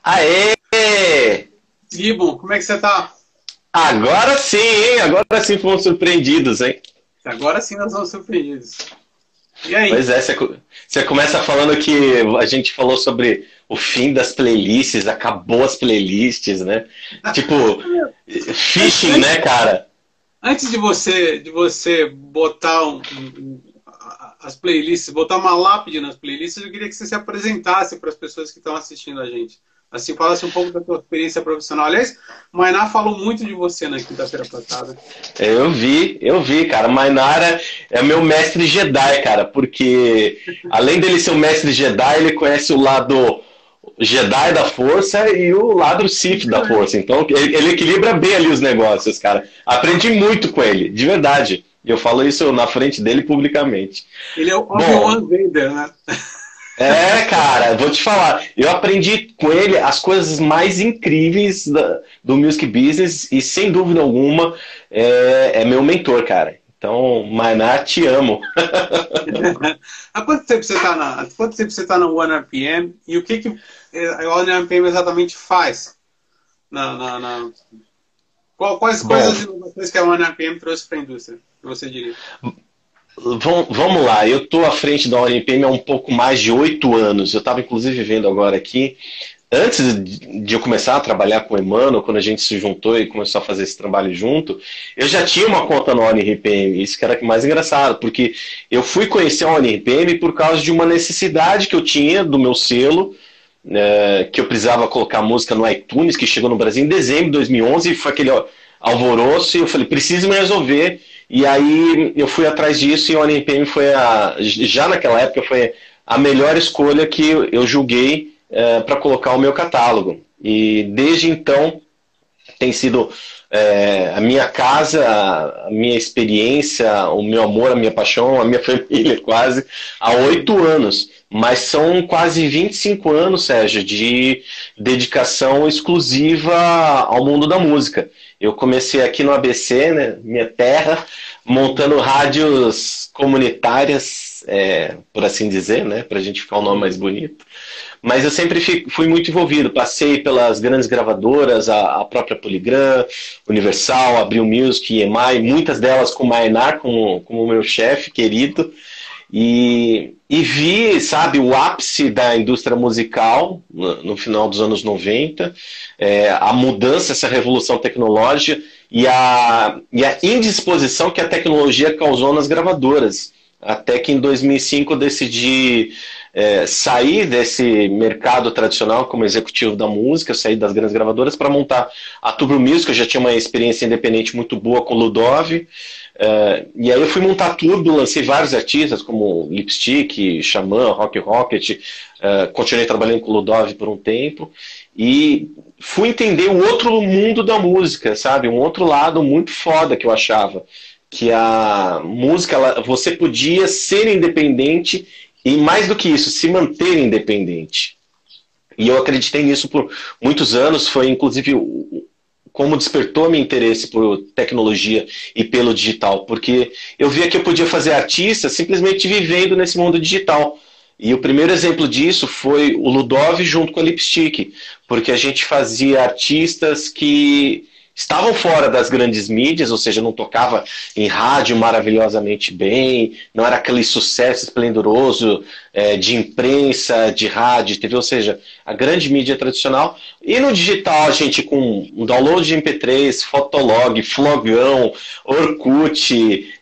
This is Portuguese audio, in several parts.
Aê! Gibbon, como é que você tá? Agora sim, hein? Agora sim fomos surpreendidos, hein? Agora sim nós vamos surpreendidos. E aí? Pois é, você começa falando que a gente falou sobre o fim das playlists, acabou as playlists, né? Tipo, phishing, Antes, né, cara? antes de você botar as playlists, botar uma lápide nas playlists, eu queria que você se apresentasse para as pessoas que estão assistindo a gente. Assim, falasse um pouco da sua experiência profissional. Aliás, o Mainá falou muito de você na quinta-feira passada. Eu vi, cara. Mainara é meu mestre Jedi, cara, porque além dele ser um mestre Jedi, ele conhece o lado Jedi da força e o lado Sith da força. Então, ele equilibra bem ali os negócios, cara. Aprendi muito com ele, de verdade. E eu falo isso na frente dele publicamente. Ele é o Bom, Obi-Wan Vader, né? cara, vou te falar. Eu aprendi com ele as coisas mais incríveis do music business e, sem dúvida alguma, é meu mentor, cara. Então, Maná, te amo. Há quanto tempo você tá no OneRPM e o que a OneRPM exatamente faz? Quais Bom, as inovações que a OneRPM trouxe para a indústria, que você diria? vamos lá. Eu estou à frente da ONPM há um pouco mais de 8 anos. Eu estava, inclusive, vendo agora aqui. Antes de eu começar a trabalhar com o Emmanuel, quando a gente se juntou e começou a fazer esse trabalho junto, eu já tinha uma conta no ONRPM, isso que era mais engraçado, porque eu fui conhecer a ONRPM por causa de uma necessidade que eu tinha do meu selo, que eu precisava colocar música no iTunes, que chegou no Brasil em dezembro de 2011, e foi aquele alvoroço, e eu falei, preciso me resolver, e aí eu fui atrás disso, e a ONRPM foi, já naquela época, foi a melhor escolha que eu julguei para colocar o meu catálogo. E desde então tem sido a minha casa, a minha experiência, o meu amor, a minha paixão, a minha família quase, há 8 anos. Mas são quase 25 anos, Sérgio, de dedicação exclusiva ao mundo da música. Eu comecei aqui no ABC, né, minha terra, montando rádios comunitárias, por assim dizer, né, para a gente ficar um nome mais bonito. Mas eu sempre fui muito envolvido. Passei pelas grandes gravadoras, a própria Polygram, Universal, Abril Music, EMI, muitas delas com o Maenar como meu chefe querido. E vi, sabe, o ápice da indústria musical no final dos anos 90, a mudança, essa revolução tecnológica e a indisposição que a tecnologia causou nas gravadoras. Até que em 2005 eu decidi sair desse mercado tradicional como executivo da música, sair das grandes gravadoras para montar a Tubro Music. Eu já tinha uma experiência independente muito boa com o Ludov. E aí eu fui montar tudo, lancei vários artistas como Lipstick, Xamã, Rock Rocket, continuei trabalhando com o Ludov por um tempo e fui entender o outro mundo da música, sabe? Um outro lado muito foda que eu achava, que a música, você podia ser independente e, mais do que isso, se manter independente. E eu acreditei nisso por muitos anos, foi inclusive como despertou meu interesse por tecnologia e pelo digital, porque eu via que eu podia fazer artista simplesmente vivendo nesse mundo digital. E o primeiro exemplo disso foi o Ludov junto com a Lipstick, porque a gente fazia artistas que estavam fora das grandes mídias, ou seja, não tocava em rádio maravilhosamente bem, não era aquele sucesso esplendoroso de imprensa, de rádio, de TV, ou seja, a grande mídia tradicional. E no digital, a gente com um download de MP3, Fotolog, Flogão, Orkut,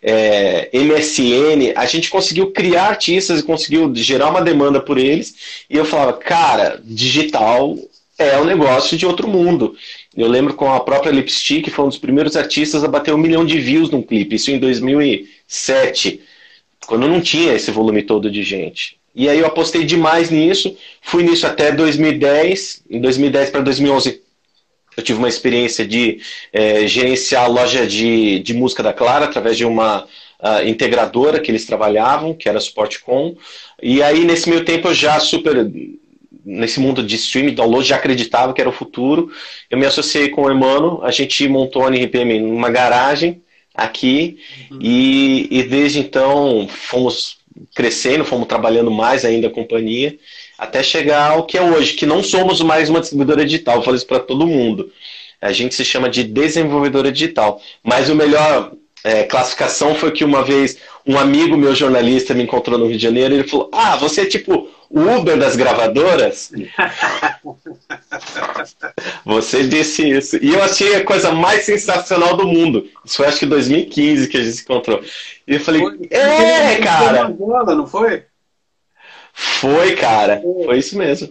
MSN, a gente conseguiu criar artistas e conseguiu gerar uma demanda por eles. E eu falava, cara, digital é um negócio de outro mundo. Eu lembro com a própria Lipstick, foi um dos primeiros artistas a bater 1 milhão de views num clipe, isso em 2007, quando não tinha esse volume todo de gente. E aí eu apostei demais nisso, fui nisso até 2010, em 2010 para 2011 eu tive uma experiência de gerenciar a loja de música da Clara, através de uma integradora que eles trabalhavam, que era a Sportcom, e aí nesse meio tempo eu já nesse mundo de streaming, download, já acreditava que era o futuro. Eu me associei com o Emmanuel, a gente montou a NRPM numa garagem aqui, e desde então fomos crescendo, fomos trabalhando mais ainda a companhia, até chegar ao que é hoje, que não somos mais uma distribuidora digital, eu falo isso para todo mundo. A gente se chama de desenvolvedora digital. Mas o melhor classificação foi que uma vez um amigo meu jornalista me encontrou no Rio de Janeiro e ele falou: ah, você é tipo o Uber das gravadoras? Você disse isso. E eu achei a coisa mais sensacional do mundo. Isso foi acho que em 2015 que a gente se encontrou. E eu falei, cara! Bola, não foi? Foi, cara. Foi isso mesmo.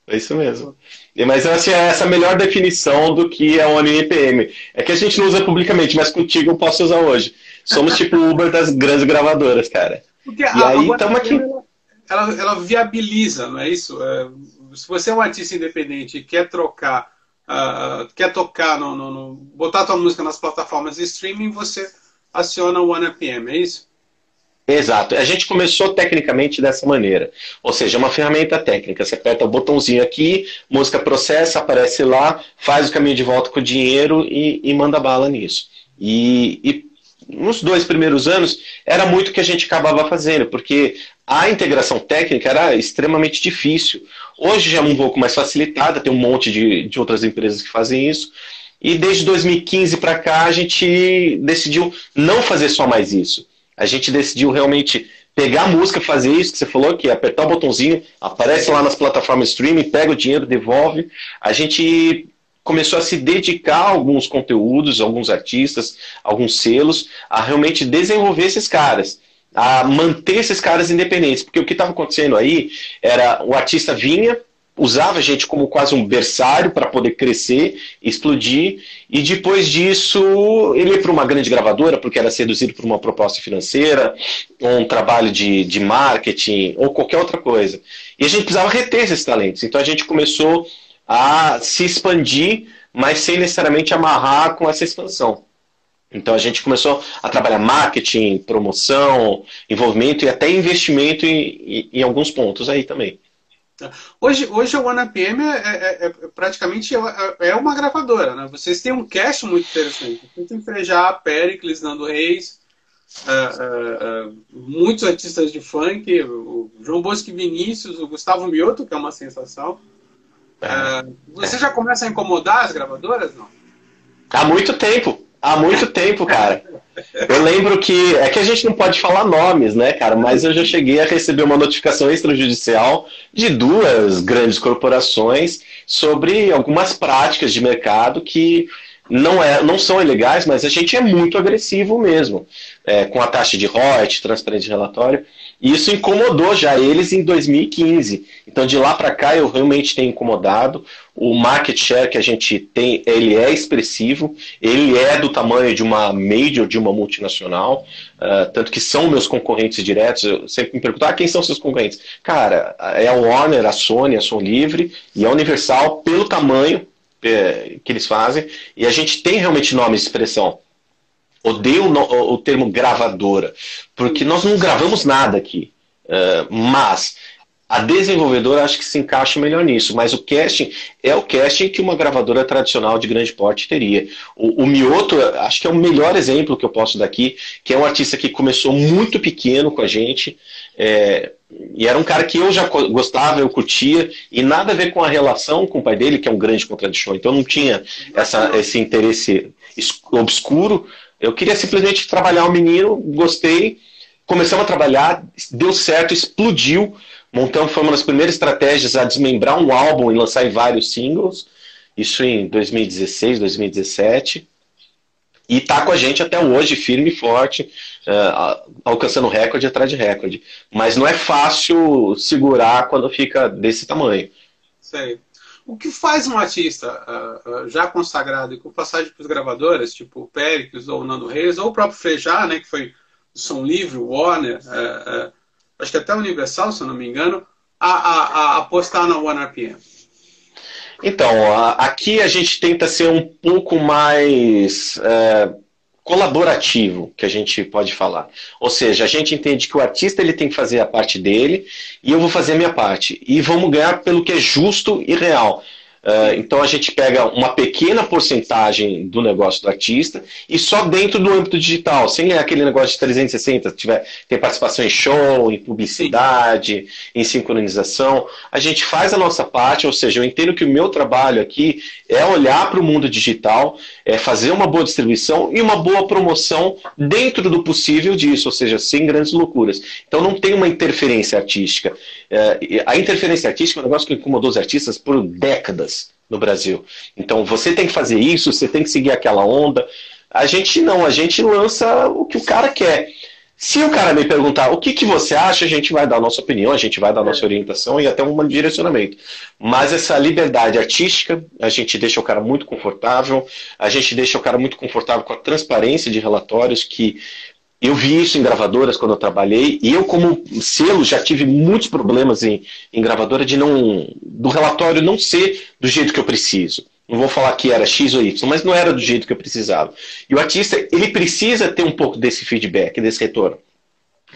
Foi isso mesmo. Mas eu achei essa a melhor definição do que é um NPM. É que a gente não usa publicamente, mas contigo eu posso usar hoje. Somos tipo o Uber das grandes gravadoras, cara. Porque e aí estamos aqui. Ela viabiliza, não é isso? Se você é um artista independente e quer trocar, quer tocar, botar a tua música nas plataformas de streaming, você aciona o OneRPM, é isso? Exato. A gente começou tecnicamente dessa maneira. Ou seja, uma ferramenta técnica. Você aperta o botãozinho aqui, música processa, aparece lá, faz o caminho de volta com o dinheiro e manda bala nisso. E nos 2 primeiros anos, era muito o que a gente acabava fazendo, porque a integração técnica era extremamente difícil. Hoje já é um pouco mais facilitada, tem um monte de outras empresas que fazem isso. E desde 2015 para cá, a gente decidiu não fazer só mais isso. A gente decidiu realmente pegar a música, fazer isso que você falou, que é apertar o botãozinho, aparece lá nas plataformas streaming, pega o dinheiro, devolve. A gente começou a se dedicar a alguns conteúdos, alguns artistas, alguns selos, a realmente desenvolver esses caras, a manter esses caras independentes. Porque o que estava acontecendo aí era o artista vinha, usava a gente como quase um berçário para poder crescer, explodir, e depois disso ele ia para uma grande gravadora, porque era seduzido por uma proposta financeira, ou um trabalho de marketing, ou qualquer outra coisa. E a gente precisava reter esses talentos. Então a gente começou a se expandir, mas sem necessariamente amarrar com essa expansão. Então a gente começou a trabalhar marketing, promoção, envolvimento e até investimento em alguns pontos aí também. Hoje a OneRPM praticamente uma gravadora, né? Vocês têm um cast muito interessante. Vocês têm Frejá, Péricles, Nando Reis, muitos artistas de funk, o João Bosco e Vinícius, o Gustavo Mioto, que é uma sensação. Você já começa a incomodar as gravadoras, não? Há muito tempo, cara. Eu lembro que... É que a gente não pode falar nomes, né, cara? Mas eu já cheguei a receber uma notificação extrajudicial de 2 grandes corporações sobre algumas práticas de mercado que não são ilegais, mas a gente é muito agressivo mesmo. Com a taxa de royalties, transparência de relatório. E isso incomodou já eles em 2015. Então, de lá para cá, eu realmente tenho incomodado. O market share que a gente tem, ele é expressivo. Ele é do tamanho de uma major, de uma multinacional. Tanto que são meus concorrentes diretos. Eu sempre me pergunto, quem são seus concorrentes? Cara, é a Warner, a Sony, a Som Livre e a Universal pelo tamanho que eles fazem. E a gente tem realmente nomes de expressão. Odeio o termo gravadora, porque nós não gravamos nada aqui. Mas a desenvolvedora acho que se encaixa melhor nisso. Mas o casting é o casting que uma gravadora tradicional de grande porte teria. O Mioto, acho que é o melhor exemplo que eu posso dar aqui, que é um artista que começou muito pequeno com a gente. E era um cara que eu já gostava, eu curtia, e nada a ver com a relação com o pai dele, que é um grande contradição. Então não tinha esse interesse obscuro. Eu queria simplesmente trabalhar o menino, gostei, começamos a trabalhar, deu certo, explodiu, montamos, foi uma das primeiras estratégias a desmembrar um álbum e lançar em vários singles, isso em 2016, 2017, e tá com a gente até hoje, firme e forte, alcançando recorde atrás de recorde. Mas não é fácil segurar quando fica desse tamanho. Sei. O que faz um artista já consagrado e com passagem para as gravadoras, tipo o Péricles ou o Nando Reis, ou o próprio Frejá, né, que foi do Som Livre, o Warner, acho que até o Universal, se eu não me engano, a apostar na OneRPM? Então, aqui a gente tenta ser um pouco mais colaborativo, que a gente pode falar. Ou seja, a gente entende que o artista ele tem que fazer a parte dele e eu vou fazer a minha parte. E vamos ganhar pelo que é justo e real. Então a gente pega uma pequena porcentagem do negócio do artista e só dentro do âmbito digital, sem aquele negócio de 360, tem participação em show, em publicidade, em sincronização. A gente faz a nossa parte, ou seja, eu entendo que o meu trabalho aqui é olhar para o mundo digital, é fazer uma boa distribuição e uma boa promoção dentro do possível disso, ou seja, sem grandes loucuras. Então não tem uma interferência artística. A interferência artística é um negócio que incomodou os artistas por décadas no Brasil. Então você tem que fazer isso, você tem que seguir aquela onda. A gente não, a gente lança o que o cara quer. Se o cara me perguntar o que você acha, a gente vai dar a nossa opinião, a gente vai dar a nossa orientação e até um direcionamento. Mas essa liberdade artística, a gente deixa o cara muito confortável, a gente deixa o cara muito confortável com a transparência de relatórios, que eu vi isso em gravadoras quando eu trabalhei, e eu como selo já tive muitos problemas em gravadora do relatório não ser do jeito que eu preciso. Não vou falar que era X ou Y, mas não era do jeito que eu precisava. E o artista, ele precisa ter um pouco desse feedback, desse retorno.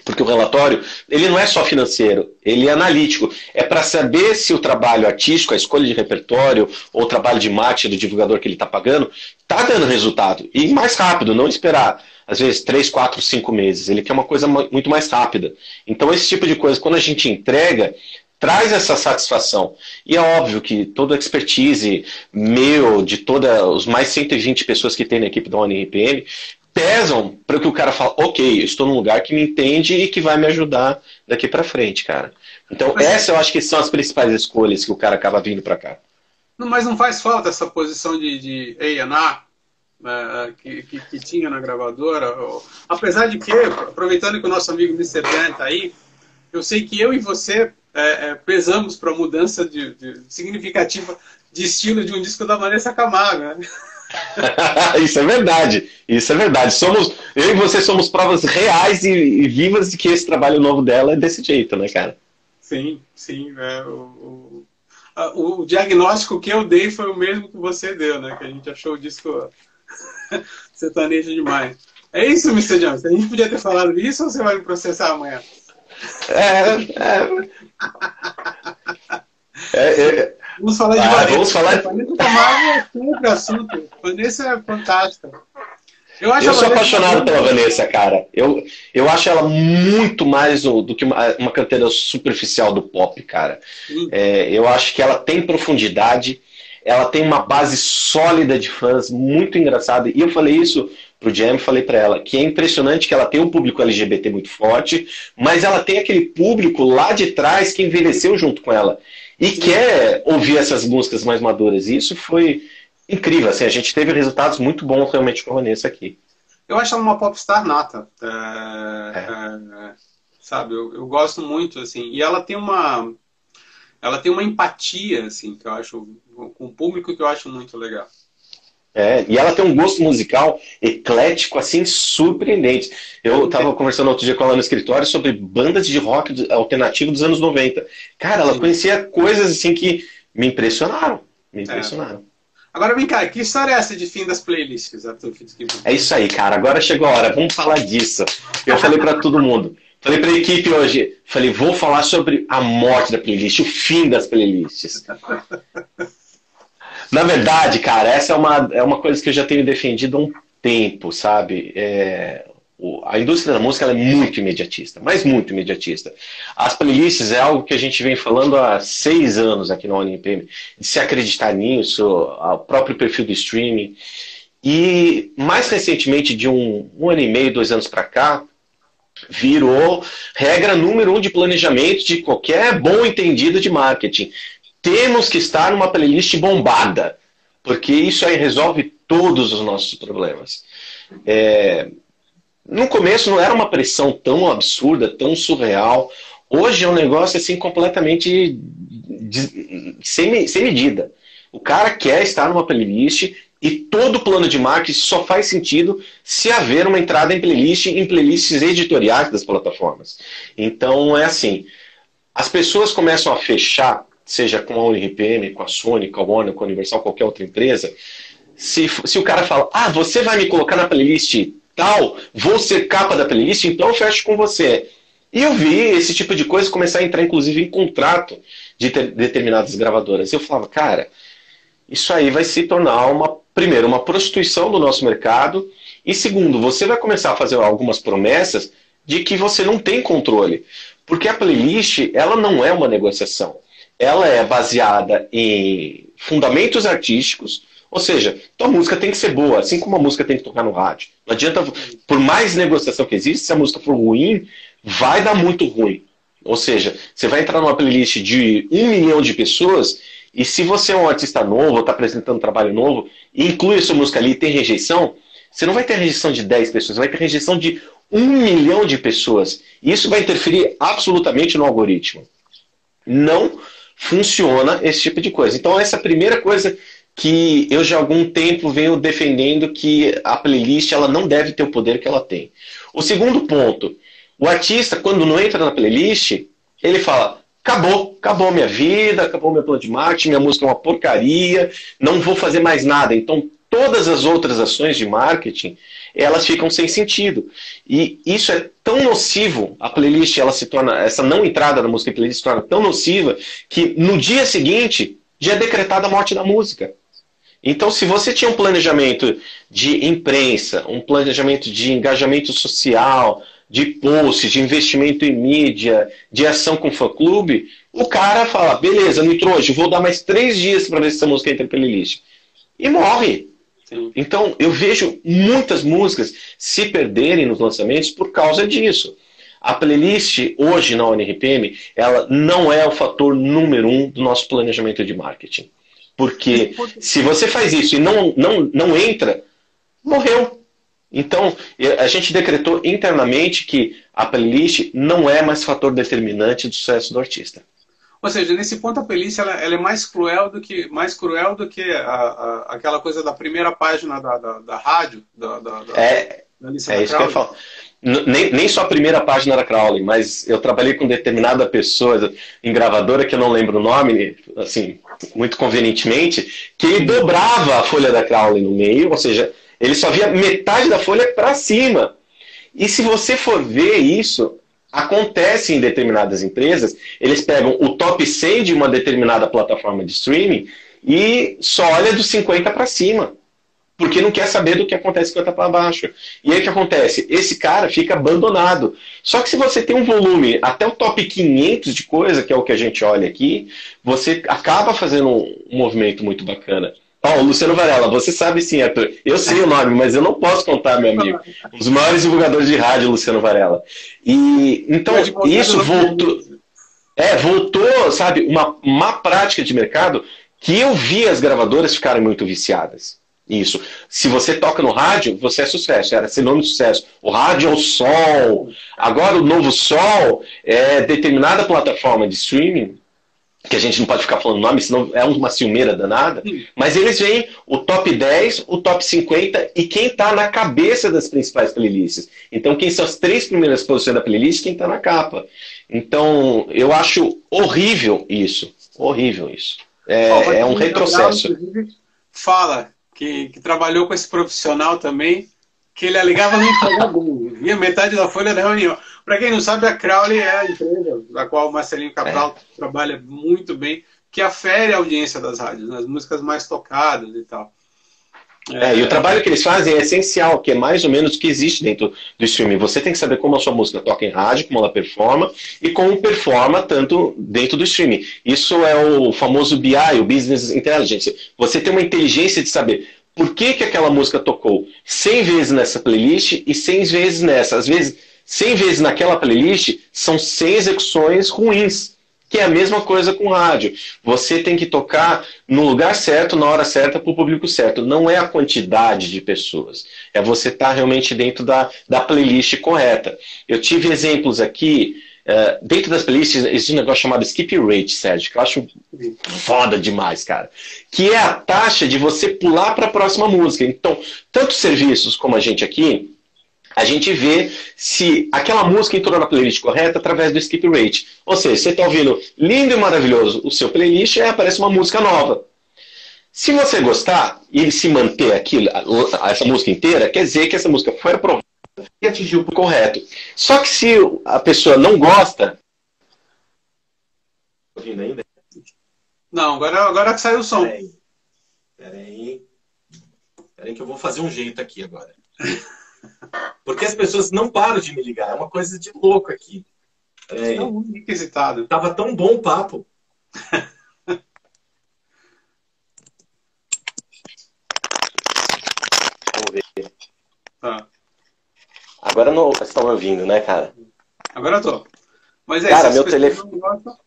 Porque o relatório, ele não é só financeiro, ele é analítico. É para saber se o trabalho artístico, a escolha de repertório, ou o trabalho de marketing do divulgador que ele está pagando, está dando resultado. E mais rápido, não esperar, às vezes, 3, 4, 5 meses. Ele quer uma coisa muito mais rápida. Então, esse tipo de coisa, quando a gente entrega, traz essa satisfação. E é óbvio que toda a expertise meu, de os mais 120 pessoas que tem na equipe da ONRPM, pesam para que o cara fale, ok, eu estou num lugar que me entende e que vai me ajudar daqui para frente, cara. Então, essa eu acho que são as principais escolhas que o cara acaba vindo para cá. Mas não faz falta essa posição de A&R que tinha na gravadora? Apesar de que, aproveitando que o nosso amigo Mr. Dan está aí, eu sei que eu e você pesamos para a mudança significativa de estilo de um disco da Vanessa Camargo, né? Isso é verdade, isso é verdade. Eu e você somos provas reais e vivas de que esse trabalho novo dela é desse jeito, né, cara? Sim, sim. O diagnóstico que eu dei foi o mesmo que você deu, né? Que a gente achou o disco sertanejo demais. É isso, Mr. Jones. A gente podia ter falado isso ou você vai me processar amanhã? Vamos falar de Vanessa. Vamos falar... Vanessa Camargo é sempre assunto. Vanessa é fantástica. Eu sou apaixonado pela Vanessa, cara. Eu acho ela muito mais do que uma cantora superficial do pop, cara. Eu acho que ela tem profundidade, ela tem uma base sólida de fãs, muito engraçada. E eu falei isso pro Jam, falei pra ela, que é impressionante que ela tem um público LGBT muito forte, mas ela tem aquele público lá de trás que envelheceu junto com ela e quer ouvir essas músicas mais maduras. E isso foi incrível, assim, a gente teve resultados muito bons realmente com a Vanessa aqui. Eu acho ela uma popstar nata, sabe, eu gosto muito, assim, e ela tem uma empatia, assim, que eu acho, com o público, que eu acho muito legal. E ela tem um gosto musical eclético, assim, surpreendente. Eu estava conversando outro dia com ela no escritório sobre bandas de rock alternativo dos anos 90. Cara, ela conhecia coisas, assim, que me impressionaram. Agora vem cá, que história é essa de fim das playlists, Arthur Fitzgibbon? É isso aí, cara. Agora chegou a hora. Vamos falar disso. Eu falei para todo mundo. Falei para a equipe hoje. Falei, vou falar sobre a morte da playlist, o fim das playlists. Na verdade, cara, essa é uma coisa que eu já tenho defendido há um tempo, sabe? A indústria da música ela é muito imediatista, mas muito imediatista. As playlists é algo que a gente vem falando há 6 anos aqui no ONRPM, de se acreditar nisso, o próprio perfil do streaming. E mais recentemente, de um ano e meio, 2 anos para cá, virou regra número 1 de planejamento de qualquer bom entendido de marketing. Temos que estar numa playlist bombada, porque isso aí resolve todos os nossos problemas. No começo não era uma pressão tão absurda, tão surreal. Hoje é um negócio assim completamente sem medida. O cara quer estar numa playlist e todo plano de marketing só faz sentido se haver uma entrada em playlists editoriais das plataformas. Então é assim, as pessoas começam a fechar, seja com a ONRPM, com a Sony, com a Warner, com a Universal, qualquer outra empresa, se o cara fala, você vai me colocar na playlist tal, vou ser capa da playlist, então eu fecho com você. E eu vi esse tipo de coisa começar a entrar, inclusive, em contrato de determinadas gravadoras. Eu falava, cara, isso aí vai se tornar primeiro, uma prostituição do nosso mercado, e segundo, você vai começar a fazer algumas promessas de que você não tem controle. Porque a playlist, ela não é uma negociação. Ela é baseada em fundamentos artísticos, ou seja, tua música tem que ser boa, assim como a música tem que tocar no rádio. Não adianta, por mais negociação que existe, se a música for ruim, vai dar muito ruim. Ou seja, você vai entrar numa playlist de 1 milhão de pessoas, e se você é um artista novo, ou está apresentando um trabalho novo, e inclui a sua música ali e tem rejeição, você não vai ter rejeição de 10 pessoas, você vai ter rejeição de 1 milhão de pessoas. E isso vai interferir absolutamente no algoritmo. Não funciona esse tipo de coisa. Então, essa é a primeira coisa que eu já há algum tempo venho defendendo, que a playlist ela não deve ter o poder que ela tem. O segundo ponto, o artista, quando não entra na playlist, ele fala, acabou minha vida, acabou meu plano de marketing, minha música é uma porcaria, não vou fazer mais nada. Então, todas as outras ações de marketing, elas ficam sem sentido. E isso é tão nocivo, a playlist, ela se torna, essa não entrada na música em playlist se torna tão nociva, que no dia seguinte, já é decretada a morte da música. Então, se você tinha um planejamento de imprensa, um planejamento de engajamento social, de post, de investimento em mídia, de ação com fã-clube, o cara fala, beleza, não entrou hoje, vou dar mais 3 dias para ver se essa música entra em playlist. E morre. Sim. Então, eu vejo muitas músicas se perderem nos lançamentos por causa disso. A playlist, hoje na ONRPM, ela não é o fator número 1 do nosso planejamento de marketing. Porque se você faz isso e não entra, morreu. Então, a gente decretou internamente que a playlist não é mais fator determinante do sucesso do artista. Ou seja, nesse ponto a playlist ela é mais cruel do que aquela coisa da primeira página da rádio, é isso que eu ia falar. Nem só a primeira página da Crowley, mas eu trabalhei com determinada pessoa em gravadora, que eu não lembro o nome, assim, muito convenientemente, que ele dobrava a folha da Crowley no meio, ou seja, ele só via metade da folha para cima. E se você for ver isso, acontece em determinadas empresas, eles pegam o top 100 de uma determinada plataforma de streaming e só olha dos 50 para cima. Porque não quer saber do que acontece quando está para baixo. E aí o que acontece? Esse cara fica abandonado. Só que se você tem um volume até o top 500 de coisa, que é o que a gente olha aqui, você acaba fazendo um movimento muito bacana. Ó, Luciano Varela, você sabe sim, Arthur. Eu sei o nome, mas eu não posso contar, meu amigo. Um dos maiores divulgadores de rádio, Luciano Varela. E então isso voltou, sabe, uma má prática de mercado que eu vi as gravadoras ficarem muito viciadas. Isso. Se você toca no rádio, você é sucesso. Era sinônimo de sucesso. O rádio é o sol. Agora o novo sol é determinada plataforma de streaming, que a gente não pode ficar falando nome, senão é uma ciumeira danada. Mas eles veem o top 10, o top 50 e quem está na cabeça das principais playlists. Então, quem são as 3 primeiras posições da playlist, quem está na capa. Então, eu acho horrível isso. Horrível isso. É um retrocesso. Fala que trabalhou com esse profissional também, que ele alegava não entregar bom. Via metade da folha da reunião. Para quem não sabe, a Crowley é a empresa da qual o Marcelinho Cabral trabalha muito bem, que afere a audiência das rádios, nas músicas mais tocadas e tal. E o trabalho que eles fazem é essencial, que é mais ou menos o que existe dentro do streaming. Você tem que saber como a sua música toca em rádio, como ela performa, e como performa tanto dentro do streaming. Isso é o famoso BI, o Business Intelligence. Você tem uma inteligência de saber por que aquela música tocou 100 vezes nessa playlist e 100 vezes nessa. Às vezes, 100 vezes naquela playlist são 100 execuções ruins. Que é a mesma coisa com rádio. Você tem que tocar no lugar certo, na hora certa, para o público certo. Não é a quantidade de pessoas. É você estar realmente dentro da playlist correta. Eu tive exemplos aqui, dentro das playlists, existe um negócio chamado skip rate, Sérgio, que eu acho foda demais, cara. Que é a taxa de você pular para a próxima música. Então, tanto serviços como a gente aqui, a gente vê se aquela música entrou na playlist correta através do skip rate. Ou seja, você está ouvindo lindo e maravilhoso o seu playlist e aí aparece uma música nova. Se você gostar e se manter aquilo, essa música inteira, quer dizer que essa música foi aprovada e atingiu o correto. Só que se a pessoa não gosta... Não, agora que saiu o som. Peraí. Peraí que eu vou fazer um jeito aqui agora. Porque as pessoas não param de me ligar. É uma coisa de louco aqui. Peraí. Tá muito requisitado. Tava tão bom o papo. Vamos ver. Tá. Agora não estão me ouvindo, né, cara? Agora eu tô. Mas Cara, se meu as pessoas telefone. não gostam,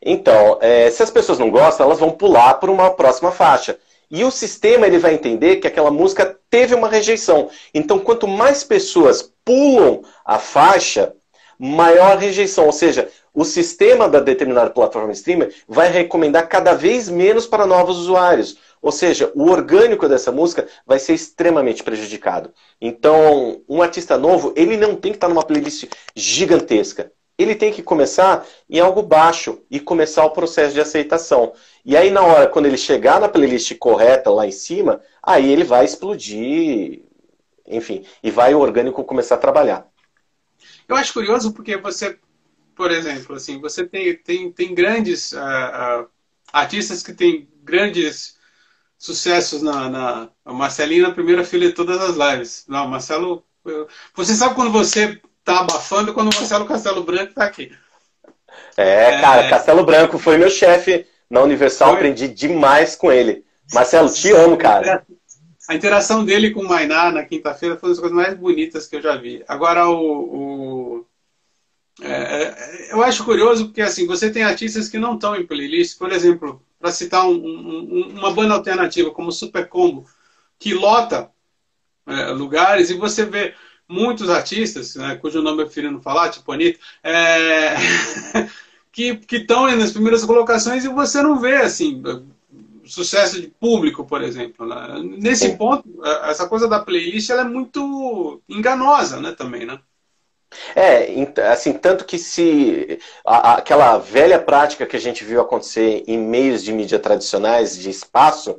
Então, se as pessoas não gostam, elas vão pular para uma próxima faixa. E o sistema ele vai entender que aquela música teve uma rejeição. Então, quanto mais pessoas pulam a faixa, maior a rejeição. Ou seja, o sistema da determinada plataforma streamer vai recomendar cada vez menos para novos usuários. Ou seja, o orgânico dessa música vai ser extremamente prejudicado. Então, um artista novo, ele não tem que estar numa playlist gigantesca. Ele tem que começar em algo baixo e começar o processo de aceitação. E aí, na hora, quando ele chegar na playlist correta lá em cima, aí ele vai explodir, enfim, e vai o orgânico começar a trabalhar. eu acho curioso porque você, por exemplo, assim, você tem grandes artistas que têm grandes sucessos a Marcelinho na primeira fila de todas as lives. Não, Marcelo, você sabe quando você tá abafando quando o Marcelo Castelo Branco tá aqui. Cara, Castelo Branco foi meu chefe na Universal, Foi? aprendi demais com ele. Marcelo, te amo, cara. A interação dele com o Mainá na quinta-feira foi uma das coisas mais bonitas que eu já vi. Agora, eu acho curioso porque assim, você tem artistas que não estão em playlist, por exemplo, para citar uma banda alternativa como Super Combo, que lota lugares e você vê muitos artistas, né, cujo nome eu prefiro não falar, tipo Anitta, que estão nas primeiras colocações e você não vê assim sucesso de público, por exemplo. Né? Nesse ponto, essa coisa da playlist ela é muito enganosa, né, também, né? Assim, tanto que se aquela velha prática que a gente viu acontecer em meios de mídia tradicionais, de espaço,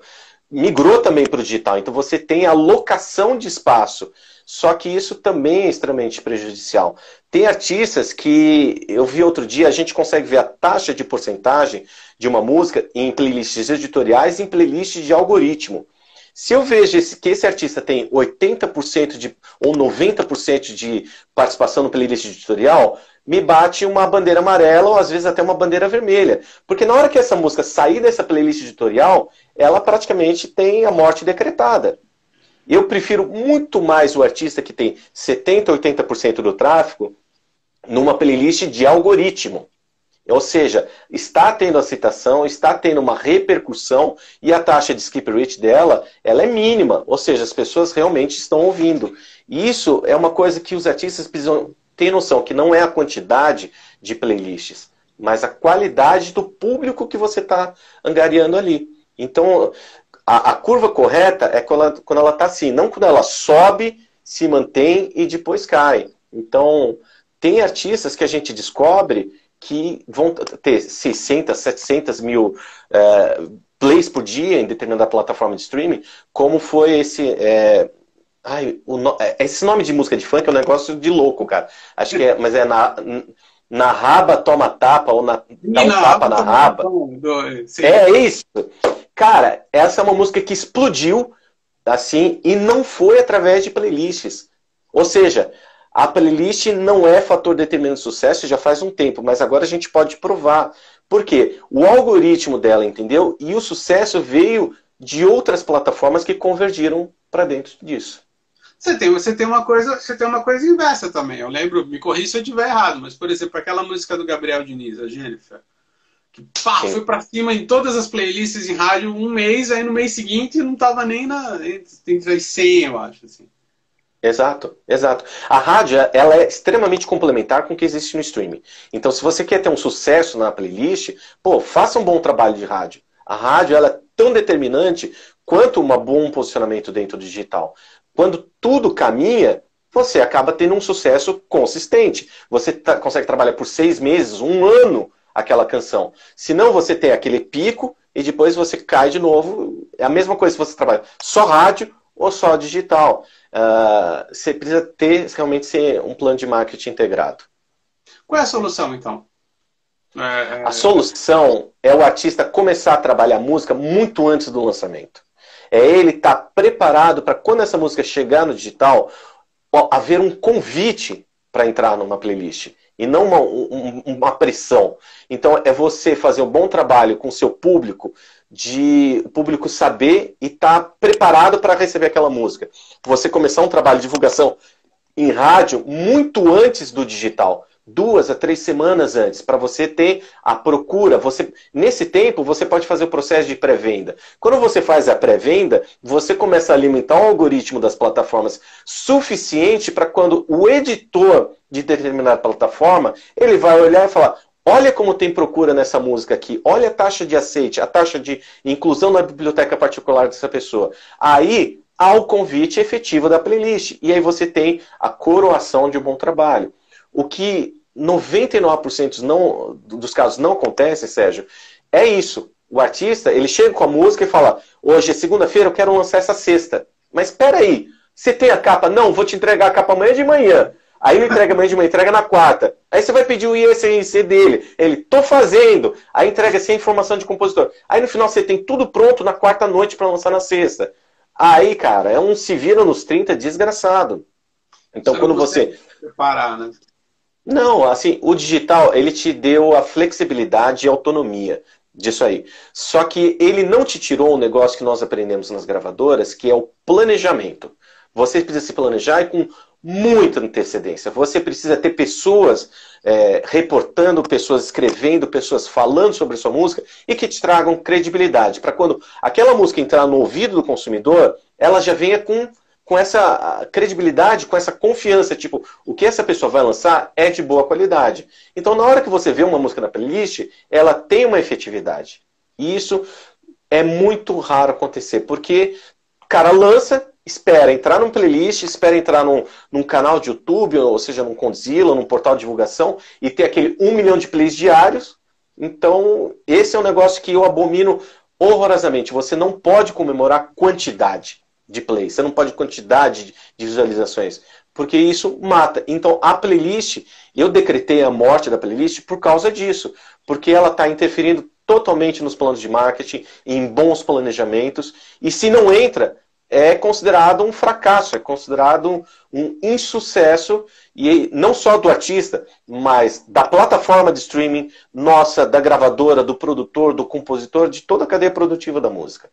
migrou também para o digital. Então você tem a locação de espaço. Só que isso também é extremamente prejudicial. Tem artistas que, eu vi outro dia, a gente consegue ver a taxa de porcentagem de uma música em playlists editoriais e em playlists de algoritmo. Se eu vejo que esse artista tem 80% ou 90% de participação no playlist editorial, me bate uma bandeira amarela ou às vezes até uma bandeira vermelha. Porque na hora que essa música sair dessa playlist editorial, ela praticamente tem a morte decretada. Eu prefiro muito mais o artista que tem 70%, 80% do tráfego numa playlist de algoritmo. Ou seja, está tendo aceitação, está tendo uma repercussão e a taxa de skip rate dela, ela é mínima. Ou seja, as pessoas realmente estão ouvindo. E isso é uma coisa que os artistas precisam ter noção, que não é a quantidade de playlists, mas a qualidade do público que você está angariando ali. Então, a curva correta é quando ela está assim, não quando ela sobe, se mantém e depois cai. Então, tem artistas que a gente descobre que vão ter 600, 700 mil plays por dia em determinada plataforma de streaming, como foi esse... esse nome de música de funk é um negócio de louco, cara. Acho que mas é na raba toma tapa, ou dá um tapa na raba. É isso. Cara, essa é uma música que explodiu, assim, e não foi através de playlists. Ou seja, a playlist não é fator determinante de sucesso já faz um tempo, mas agora a gente pode provar. Por quê? O algoritmo dela, entendeu? E o sucesso veio de outras plataformas que convergiram para dentro disso. Você tem uma coisa inversa também. Eu lembro, me corrija se eu estiver errado, mas, por exemplo, aquela música do Gabriel Diniz, a Jennifer, que foi para cima em todas as playlists em rádio um mês, aí no mês seguinte não estava nem entre as 100, eu acho. Assim. Exato, exato. A rádio, ela é extremamente complementar com o que existe no streaming. Então, se você quer ter um sucesso na playlist, faça um bom trabalho de rádio. A rádio, ela é tão determinante quanto um bom posicionamento dentro do digital. Quando tudo caminha, você acaba tendo um sucesso consistente. Você consegue trabalhar por 6 meses, 1 ano, aquela canção. Senão você tem aquele pico e depois você cai de novo. É a mesma coisa se você trabalha só rádio ou só digital. Você precisa ter realmente ser um plano de marketing integrado. Qual é a solução, então? A solução é o artista começar a trabalhar a música muito antes do lançamento. É ele estar preparado para quando essa música chegar no digital, haver um convite para entrar numa playlist. E não uma pressão. Então é você fazer um bom trabalho com o seu público, de o público saber e estar preparado para receber aquela música. Você começar um trabalho de divulgação em rádio muito antes do digital. 2 a 3 semanas antes, para você ter a procura. Nesse tempo, você pode fazer o processo de pré-venda. Quando você faz a pré-venda, você começa a alimentar um algoritmo das plataformas suficiente para quando o editor de determinada plataforma, ele vai olhar e falar, olha como tem procura nessa música aqui, olha a taxa de aceite, a taxa de inclusão na biblioteca particular dessa pessoa. Aí, há o convite efetivo da playlist. E aí você tem a coroação de um bom trabalho. O que 99% dos casos não acontece, Sérgio, é isso. O artista, ele chega com a música e fala, hoje é segunda-feira, eu quero lançar essa sexta. Mas espera aí, você tem a capa? Não, vou te entregar a capa amanhã de manhã. Aí ele entrega amanhã de manhã, entrega na quarta. Aí você vai pedir o ISRC dele. Ele, tô fazendo. Aí entrega sem informação de compositor. Aí no final você tem tudo pronto na quarta noite para lançar na sexta. Aí, cara, é um se vira nos 30 desgraçado. Então quando você... Preparar, né? Não, assim, o digital, ele te deu a flexibilidade e autonomia disso aí. Só que ele não te tirou um negócio que nós aprendemos nas gravadoras, que é o planejamento. Você precisa se planejar e com muita antecedência. Você precisa ter pessoas reportando, pessoas escrevendo, pessoas falando sobre a sua música e que te tragam credibilidade. Para quando aquela música entrar no ouvido do consumidor, ela já venha com essa credibilidade, com essa confiança, tipo, o que essa pessoa vai lançar é de boa qualidade. Então, na hora que você vê uma música na playlist, ela tem uma efetividade. E isso é muito raro acontecer, porque o cara lança, espera entrar num playlist, espera entrar num canal de YouTube, ou seja, num Condzilla, num portal de divulgação, e ter aquele 1 milhão de plays diários. Então, esse é um negócio que eu abomino horrorosamente. Você não pode comemorar quantidade de plays, você não pode quantidade de visualizações, porque isso mata. Então a playlist, eu decretei a morte da playlist por causa disso, porque ela está interferindo totalmente nos planos de marketing, em bons planejamentos, e se não entra, é considerado um fracasso, é considerado um insucesso, e não só do artista, mas da plataforma de streaming, nossa, da gravadora, do produtor, do compositor, de toda a cadeia produtiva da música.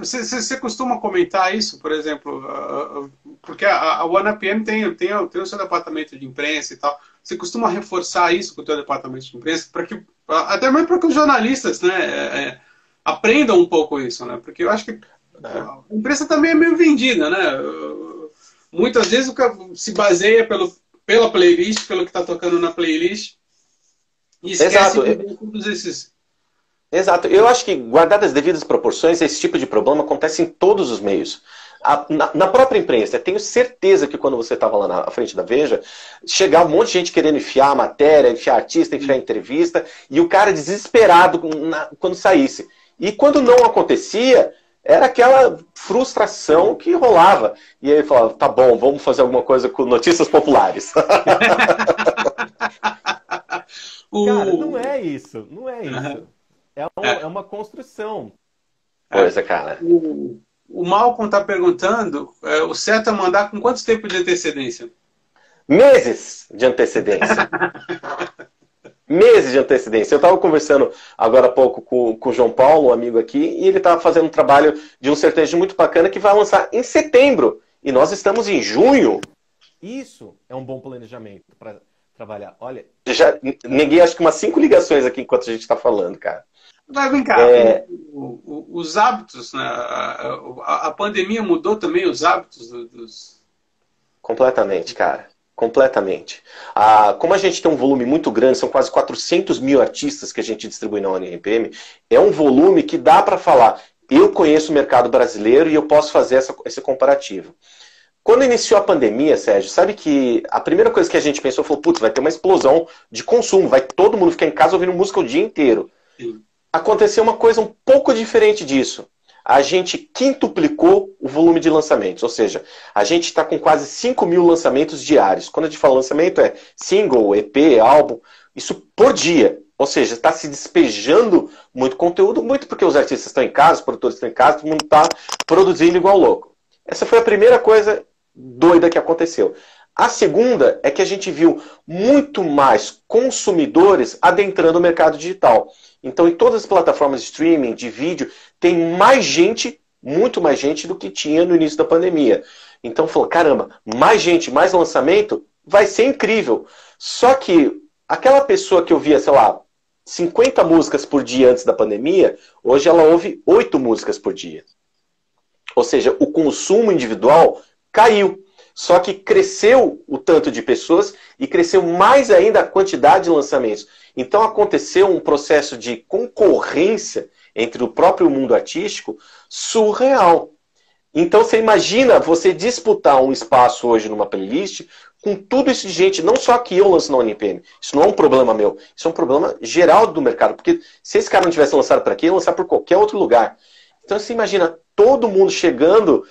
Você costuma comentar isso, por exemplo, porque a OneAPM tem o seu departamento de imprensa e tal. Você costuma reforçar isso com o seu departamento de imprensa, até mesmo para que os jornalistas, né, aprendam um pouco isso, né? Porque eu acho que a imprensa também é meio vendida, né? Muitas vezes o cara se baseia pela playlist, pelo que está tocando na playlist, e esquece de todos esses... Exato. Eu acho que, guardadas as devidas proporções, esse tipo de problema acontece em todos os meios. Na própria imprensa, tenho certeza que quando você estava lá na frente da Veja, chegava um monte de gente querendo enfiar a matéria, enfiar artista, enfiar entrevista, e o cara desesperado quando saísse. E quando não acontecia, era aquela frustração que rolava. E aí ele falava, tá bom, vamos fazer alguma coisa com notícias populares. Cara, não é isso. Não é isso. É uma construção. Pois é, cara. O Malcolm está perguntando, o certo é mandar com quanto tempo de antecedência? Meses de antecedência. Meses de antecedência. Eu estava conversando agora há pouco com o João Paulo, um amigo aqui, e ele estava fazendo um trabalho de um sertanejo muito bacana que vai lançar em setembro. E nós estamos em junho. Isso é um bom planejamento para trabalhar. Olha... Já neguei acho que umas 5 ligações aqui enquanto a gente está falando, cara. Mas vem cá, os hábitos, né? A pandemia mudou também os hábitos dos... Completamente, cara. Completamente. Como a gente tem um volume muito grande, são quase 400 mil artistas que a gente distribui na ONRPM, é um volume que dá para falar, eu conheço o mercado brasileiro e eu posso fazer esse comparativo. Quando iniciou a pandemia, Sérgio, sabe que a primeira coisa que a gente pensou foi, putz, vai ter uma explosão de consumo, vai todo mundo ficar em casa ouvindo música o dia inteiro. Sim. Aconteceu uma coisa um pouco diferente disso. A gente quintuplicou o volume de lançamentos, ou seja, a gente está com quase 5 mil lançamentos diários. Quando a gente fala lançamento é single, EP, álbum, isso por dia. Ou seja, está se despejando muito conteúdo, muito porque os artistas estão em casa, os produtores estão em casa, todo mundo está produzindo igual louco. Essa foi a primeira coisa doida que aconteceu. A segunda é que a gente viu muito mais consumidores adentrando o mercado digital. Então, em todas as plataformas de streaming, de vídeo, tem mais gente, muito mais gente do que tinha no início da pandemia. Então, falou, caramba, mais gente, mais lançamento, vai ser incrível. Só que aquela pessoa que ouvia, sei lá, 50 músicas por dia antes da pandemia, hoje ela ouve 8 músicas por dia. Ou seja, o consumo individual caiu. Só que cresceu o tanto de pessoas e cresceu mais ainda a quantidade de lançamentos. Então aconteceu um processo de concorrência entre o próprio mundo artístico surreal. Então você imagina você disputar um espaço hoje numa playlist com tudo isso de gente, não só que eu lanço na ONIPM. Isso não é um problema meu, isso é um problema geral do mercado. Porque se esse cara não tivesse lançado para aqui, ia lançar por qualquer outro lugar. Então você imagina todo mundo chegando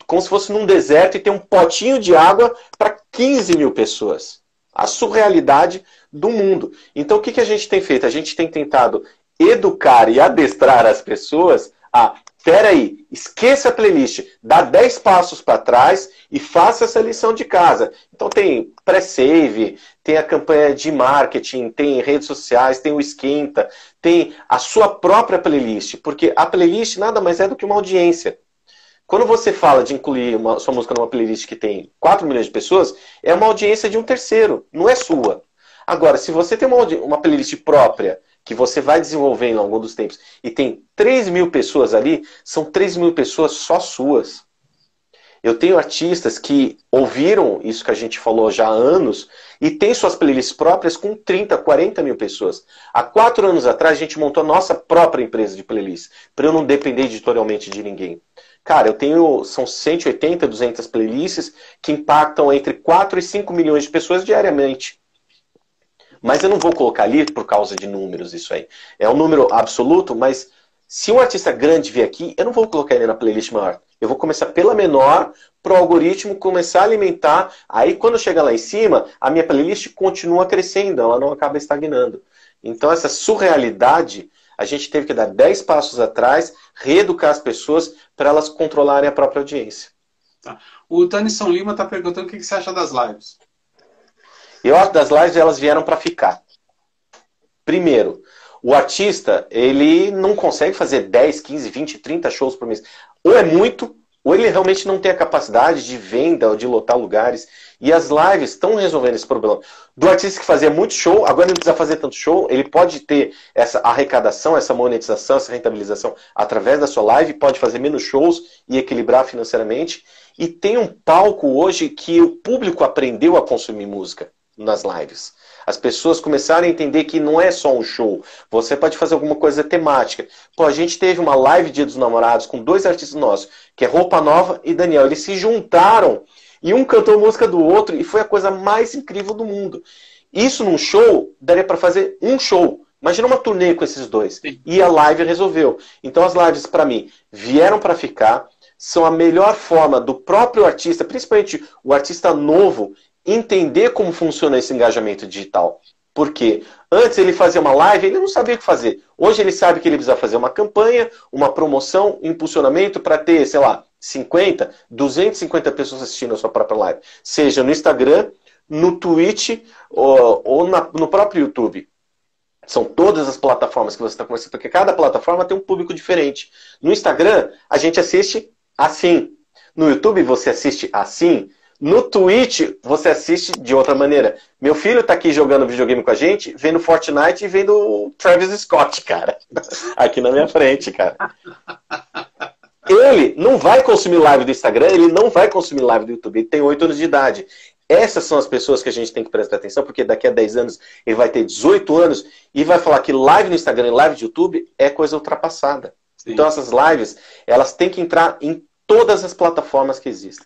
como se fosse num deserto e tem um potinho de água para 15 mil pessoas. A surrealidade do mundo. Então o que a gente tem feito? A gente tem tentado educar e adestrar as pessoas a... Peraí, esqueça a playlist, dá 10 passos para trás e faça essa lição de casa. Então tem pré-save, tem a campanha de marketing, tem redes sociais, tem o esquenta, tem a sua própria playlist, porque a playlist nada mais é do que uma audiência. Quando você fala de incluir sua música numa playlist que tem 4 milhões de pessoas, é uma audiência de um terceiro, não é sua. Agora, se você tem uma playlist própria, que você vai desenvolvendo ao longo dos tempos, e tem 3 mil pessoas ali, são 3 mil pessoas só suas. Eu tenho artistas que ouviram isso que a gente falou já há anos, e tem suas playlists próprias com 30, 40 mil pessoas. Há 4 anos atrás, a gente montou a nossa própria empresa de playlists, para eu não depender editorialmente de ninguém. Cara, eu tenho, são 180, 200 playlists que impactam entre 4 e 5 milhões de pessoas diariamente. Mas eu não vou colocar ali por causa de números isso aí. É um número absoluto, mas se um artista grande vier aqui, eu não vou colocar ele na playlist maior. Eu vou começar pela menor, para o algoritmo começar a alimentar. Aí quando chegar lá em cima, a minha playlist continua crescendo, ela não acaba estagnando. Então essa surrealidade, a gente teve que dar 10 passos atrás, reeducar as pessoas para elas controlarem a própria audiência. Tá. O Tanison Lima está perguntando o que você acha das lives. Eu acho que das lives elas vieram para ficar. Primeiro, o artista, ele não consegue fazer 10, 15, 20, 30 shows por mês. Ou é muito, ou ele realmente não tem a capacidade de venda ou de lotar lugares. E as lives estão resolvendo esse problema. Do artista que fazia muito show, agora não precisa fazer tanto show, ele pode ter essa arrecadação, essa monetização, essa rentabilização através da sua live, pode fazer menos shows e equilibrar financeiramente. E tem um palco hoje que o público aprendeu a consumir música nas lives. As pessoas começaram a entender que não é só um show. Você pode fazer alguma coisa temática. Pô, a gente teve uma live Dia dos Namorados com 2 artistas nossos, que é Roupa Nova e Daniel. Eles se juntaram e um cantou a música do outro e foi a coisa mais incrível do mundo. Isso num show, daria para fazer um show. Imagina uma turnê com esses dois. Sim. E a live resolveu. Então as lives, para mim, vieram para ficar. São a melhor forma do próprio artista, principalmente o artista novo, entender como funciona esse engajamento digital. Porque antes ele fazia uma live, ele não sabia o que fazer. Hoje ele sabe que ele precisa fazer uma campanha, uma promoção, um impulsionamento para ter, sei lá, 50, 250 pessoas assistindo a sua própria live. Seja no Instagram, no Twitch ou no próprio YouTube. São todas as plataformas que você está conversando, porque cada plataforma tem um público diferente. No Instagram, a gente assiste assim. No YouTube, você assiste assim. No Twitch, você assiste de outra maneira. Meu filho tá aqui jogando videogame com a gente, vendo Fortnite e vendo o Travis Scott, cara. Aqui na minha frente, cara. Ele não vai consumir live do Instagram, ele não vai consumir live do YouTube. Ele tem 8 anos de idade. Essas são as pessoas que a gente tem que prestar atenção, porque daqui a 10 anos ele vai ter 18 anos e vai falar que live no Instagram e live do YouTube é coisa ultrapassada. Sim. Então essas lives, elas têm que entrar em todas as plataformas que existem.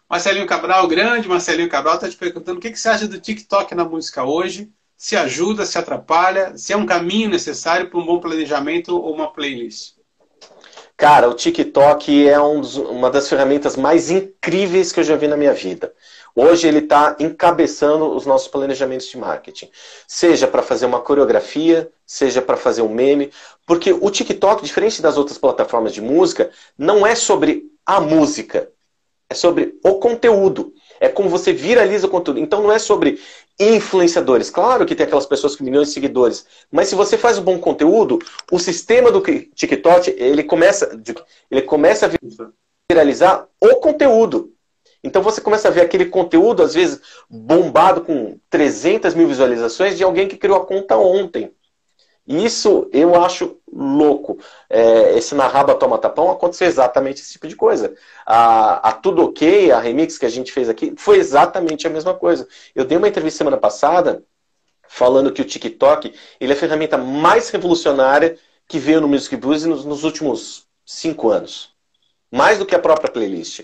Marcelinho Cabral, grande Marcelinho Cabral, está te perguntando o que você acha do TikTok na música hoje? Se ajuda, se atrapalha? Se é um caminho necessário para um bom planejamento ou uma playlist? Cara, o TikTok é uma das ferramentas mais incríveis que eu já vi na minha vida. Hoje ele está encabeçando os nossos planejamentos de marketing. Seja para fazer uma coreografia, seja para fazer um meme. Porque o TikTok, diferente das outras plataformas de música, não é sobre a música. É sobre o conteúdo. É como você viraliza o conteúdo. Então não é sobre influenciadores. Claro que tem aquelas pessoas com milhões de seguidores. Mas se você faz um bom conteúdo, o sistema do TikTok, ele começa a viralizar o conteúdo. Então você começa a ver aquele conteúdo, às vezes, bombado com 300 mil visualizações de alguém que criou a conta ontem. Isso eu acho louco. Esse Na Raba Toma Tapão aconteceu exatamente esse tipo de coisa. A Tudo Ok, a remix que a gente fez aqui, foi exatamente a mesma coisa. Eu dei uma entrevista semana passada falando que o TikTok ele é a ferramenta mais revolucionária que veio no Music Blues nos últimos 5 anos. Mais do que a própria playlist.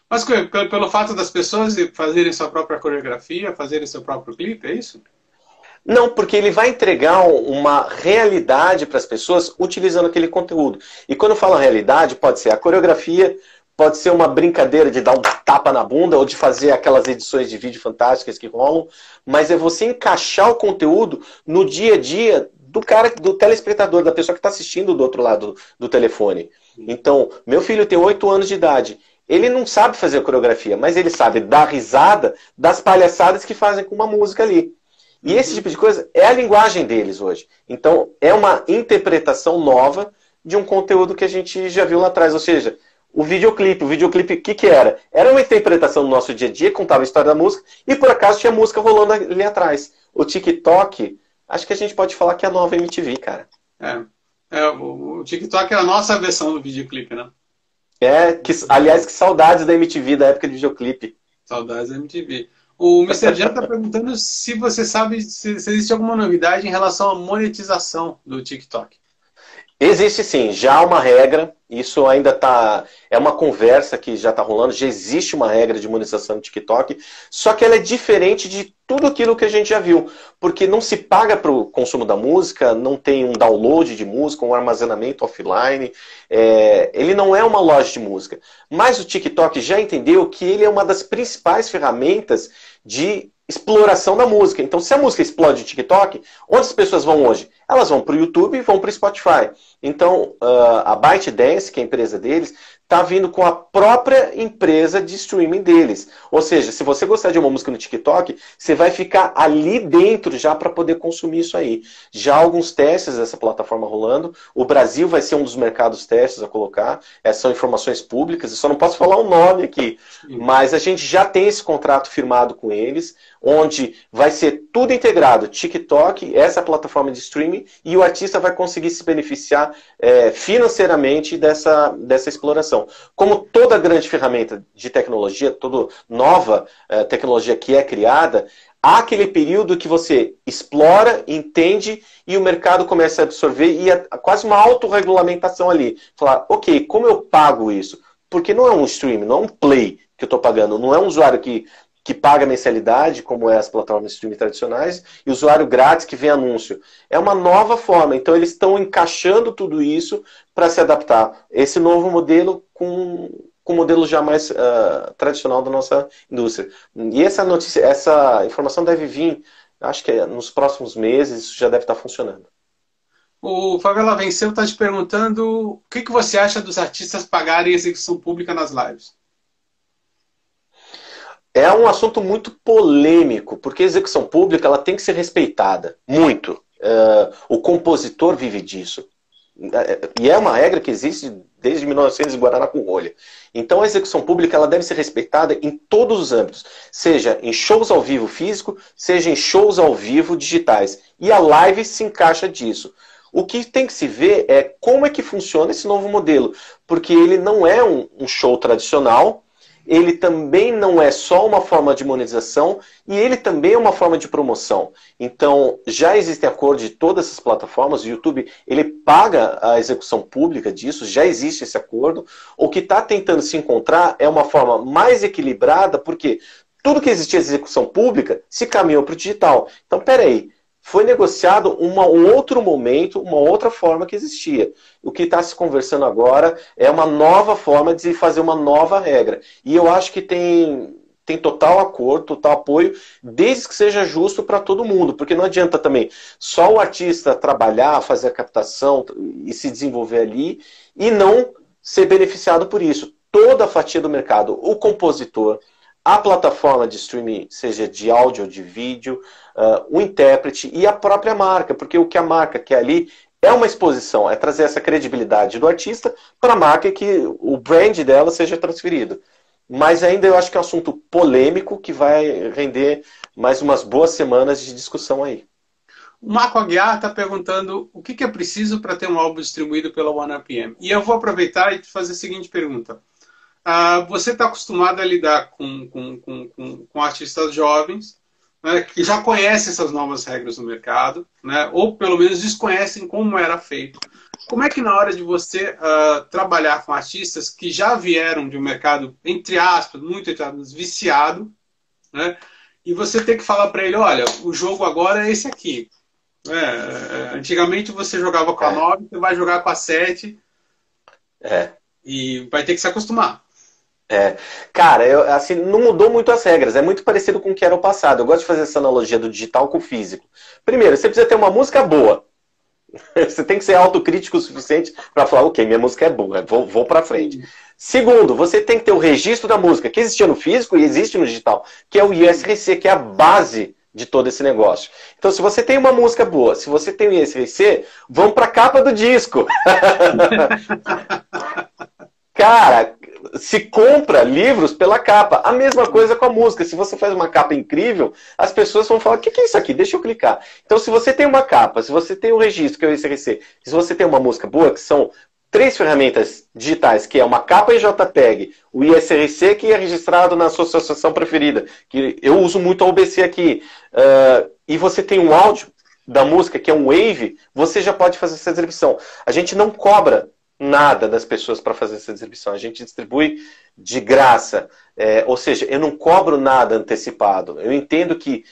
Mas pelo fato das pessoas fazerem sua própria coreografia, fazerem seu próprio clipe, é isso? Não, porque ele vai entregar uma realidade para as pessoas utilizando aquele conteúdo. E quando eu falo realidade, pode ser a coreografia, pode ser uma brincadeira de dar um tapa na bunda ou de fazer aquelas edições de vídeo fantásticas que rolam, mas é você encaixar o conteúdo no dia a dia do cara, do telespectador, da pessoa que está assistindo do outro lado do telefone. Então, meu filho tem 8 anos de idade. Ele não sabe fazer a coreografia, mas ele sabe dar risada das palhaçadas que fazem com uma música ali. E esse tipo de coisa é a linguagem deles hoje. Então, é uma interpretação nova de um conteúdo que a gente já viu lá atrás. Ou seja, o videoclipe, o que era? Era uma interpretação do nosso dia a dia, contava a história da música, e por acaso tinha música rolando ali atrás. O TikTok, acho que a gente pode falar que é a nova MTV, cara. O TikTok é a nossa versão do videoclipe, né? Aliás, que saudades da MTV, da época de videoclipe. Saudades da MTV. O Mr. Jan está perguntando se você sabe se existe alguma novidade em relação à monetização do TikTok. Existe sim, já há uma regra, isso ainda está... É uma conversa que já está rolando, já existe uma regra de monetização do TikTok, só que ela é diferente de tudo aquilo que a gente já viu, porque não se paga para o consumo da música, não tem um download de música, um armazenamento offline, ele não é uma loja de música. Mas o TikTok já entendeu que ele é uma das principais ferramentas de exploração da música. Então, se a música explode no TikTok, onde as pessoas vão hoje? Elas vão para o YouTube e vão para o Spotify. Então, a ByteDance, que é a empresa deles, está vindo com a própria empresa de streaming deles. Ou seja, se você gostar de uma música no TikTok, você vai ficar ali dentro já para poder consumir isso aí. Já há alguns testes dessa plataforma rolando. O Brasil vai ser um dos mercados testes a colocar. Essas são informações públicas. Eu só não posso falar o nome aqui. Mas a gente já tem esse contrato firmado com eles, onde vai ser tudo integrado. TikTok, essa plataforma de streaming, e o artista vai conseguir se beneficiar financeiramente dessa exploração. Como toda grande ferramenta de tecnologia, toda nova tecnologia que é criada, há aquele período que você explora, entende, e o mercado começa a absorver, e é quase uma autorregulamentação ali. Falar, ok, como eu pago isso? Porque não é um streaming, não é um play que eu estou pagando, não é um usuário que paga mensalidade, como é as plataformas de streaming tradicionais, e usuário grátis que vem anúncio. É uma nova forma. Então, eles estão encaixando tudo isso para se adaptar. Esse novo modelo com o modelo já mais tradicional da nossa indústria. E essa informação deve vir, acho que nos próximos meses, isso já deve estar funcionando. O Favela Venceu está te perguntando o que você acha dos artistas pagarem execução pública nas lives? É um assunto muito polêmico, porque a execução pública ela tem que ser respeitada, muito. O compositor vive disso. E é uma regra que existe desde 1900 em Guaraná com rolha. Então a execução pública ela deve ser respeitada em todos os âmbitos, seja em shows ao vivo físico, seja em shows ao vivo digitais. E a live se encaixa disso. O que tem que se ver é como é que funciona esse novo modelo, porque ele não é um show tradicional, ele também não é só uma forma de monetização e ele também é uma forma de promoção. Então, já existem acordos de todas essas plataformas, o YouTube ele paga a execução pública disso, já existe esse acordo. O que está tentando se encontrar é uma forma mais equilibrada, porque tudo que existia de execução pública se caminhou para o digital. Então, peraí. Foi negociado um outro momento, uma outra forma que existia. O que está se conversando agora é uma nova forma de fazer uma nova regra. E eu acho que tem tem total acordo, total apoio, desde que seja justo para todo mundo, porque não adianta também só o artista trabalhar, fazer a captação e se desenvolver ali e não ser beneficiado por isso. Toda a fatia do mercado, o compositor, a plataforma de streaming, seja de áudio ou de vídeo, o intérprete e a própria marca, porque o que a marca quer ali é uma exposição, é trazer essa credibilidade do artista para a marca e que o brand dela seja transferido. Mas ainda eu acho que é um assunto polêmico que vai render mais umas boas semanas de discussão aí. O Marco Aguiar está perguntando o que é preciso para ter um álbum distribuído pela OneRPM. E eu vou aproveitar e te fazer a seguinte pergunta. Você está acostumado a lidar com artistas jovens, né, que já conhecem essas novas regras no mercado, né, ou pelo menos desconhecem como era feito. Como é que na hora de você trabalhar com artistas que já vieram de um mercado, entre aspas, muito entre aspas, viciado, né, e você tem que falar para ele, olha, o jogo agora é esse aqui. Antigamente você jogava com a 9, você vai jogar com a 7 e vai ter que se acostumar. Cara, assim, não mudou muito as regras, é muito parecido com o que era o passado. Eu gosto de fazer essa analogia do digital com o físico. Primeiro, você precisa ter uma música boa. Você tem que ser autocrítico o suficiente para falar, ok, minha música é boa, vou para frente. Segundo, você tem que ter o registro da música, que existia no físico e existe no digital, que é o ISRC, que é a base de todo esse negócio. Então, se você tem uma música boa, se você tem o ISRC, vamos para a capa do disco. Cara, se compra livros pela capa. A mesma coisa com a música. Se você faz uma capa incrível, as pessoas vão falar, o que é isso aqui? Deixa eu clicar. Então, se você tem uma capa, se você tem o registro, que é o ISRC, se você tem uma música boa, que são 3 ferramentas digitais, que é uma capa em JPEG, o ISRC, que é registrado na sua associação preferida, que eu uso muito a OBC aqui, e você tem um áudio da música, que é um Wave, você já pode fazer essa exibição. A gente não cobra nada das pessoas para fazer essa distribuição. A gente distribui de graça. Ou seja, eu não cobro nada antecipado. Eu entendo que...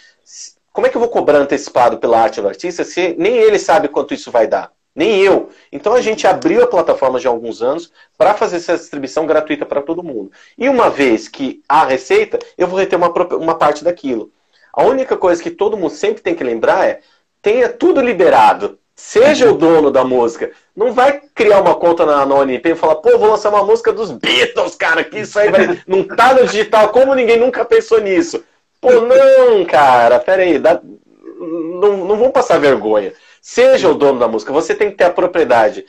Como é que eu vou cobrar antecipado pela arte do artista se nem ele sabe quanto isso vai dar? Nem eu. Então a gente abriu a plataforma já há alguns anos para fazer essa distribuição gratuita para todo mundo. E uma vez que há receita, eu vou reter uma parte daquilo. A única coisa que todo mundo sempre tem que lembrar é: tenha tudo liberado. Seja o dono da música. Não vai criar uma conta na ONP e falar, pô, vou lançar uma música dos Beatles, cara, que isso aí não tá no digital, como ninguém nunca pensou nisso? Pô, não, cara, peraí, não vão passar vergonha. Seja o dono da música, você tem que ter a propriedade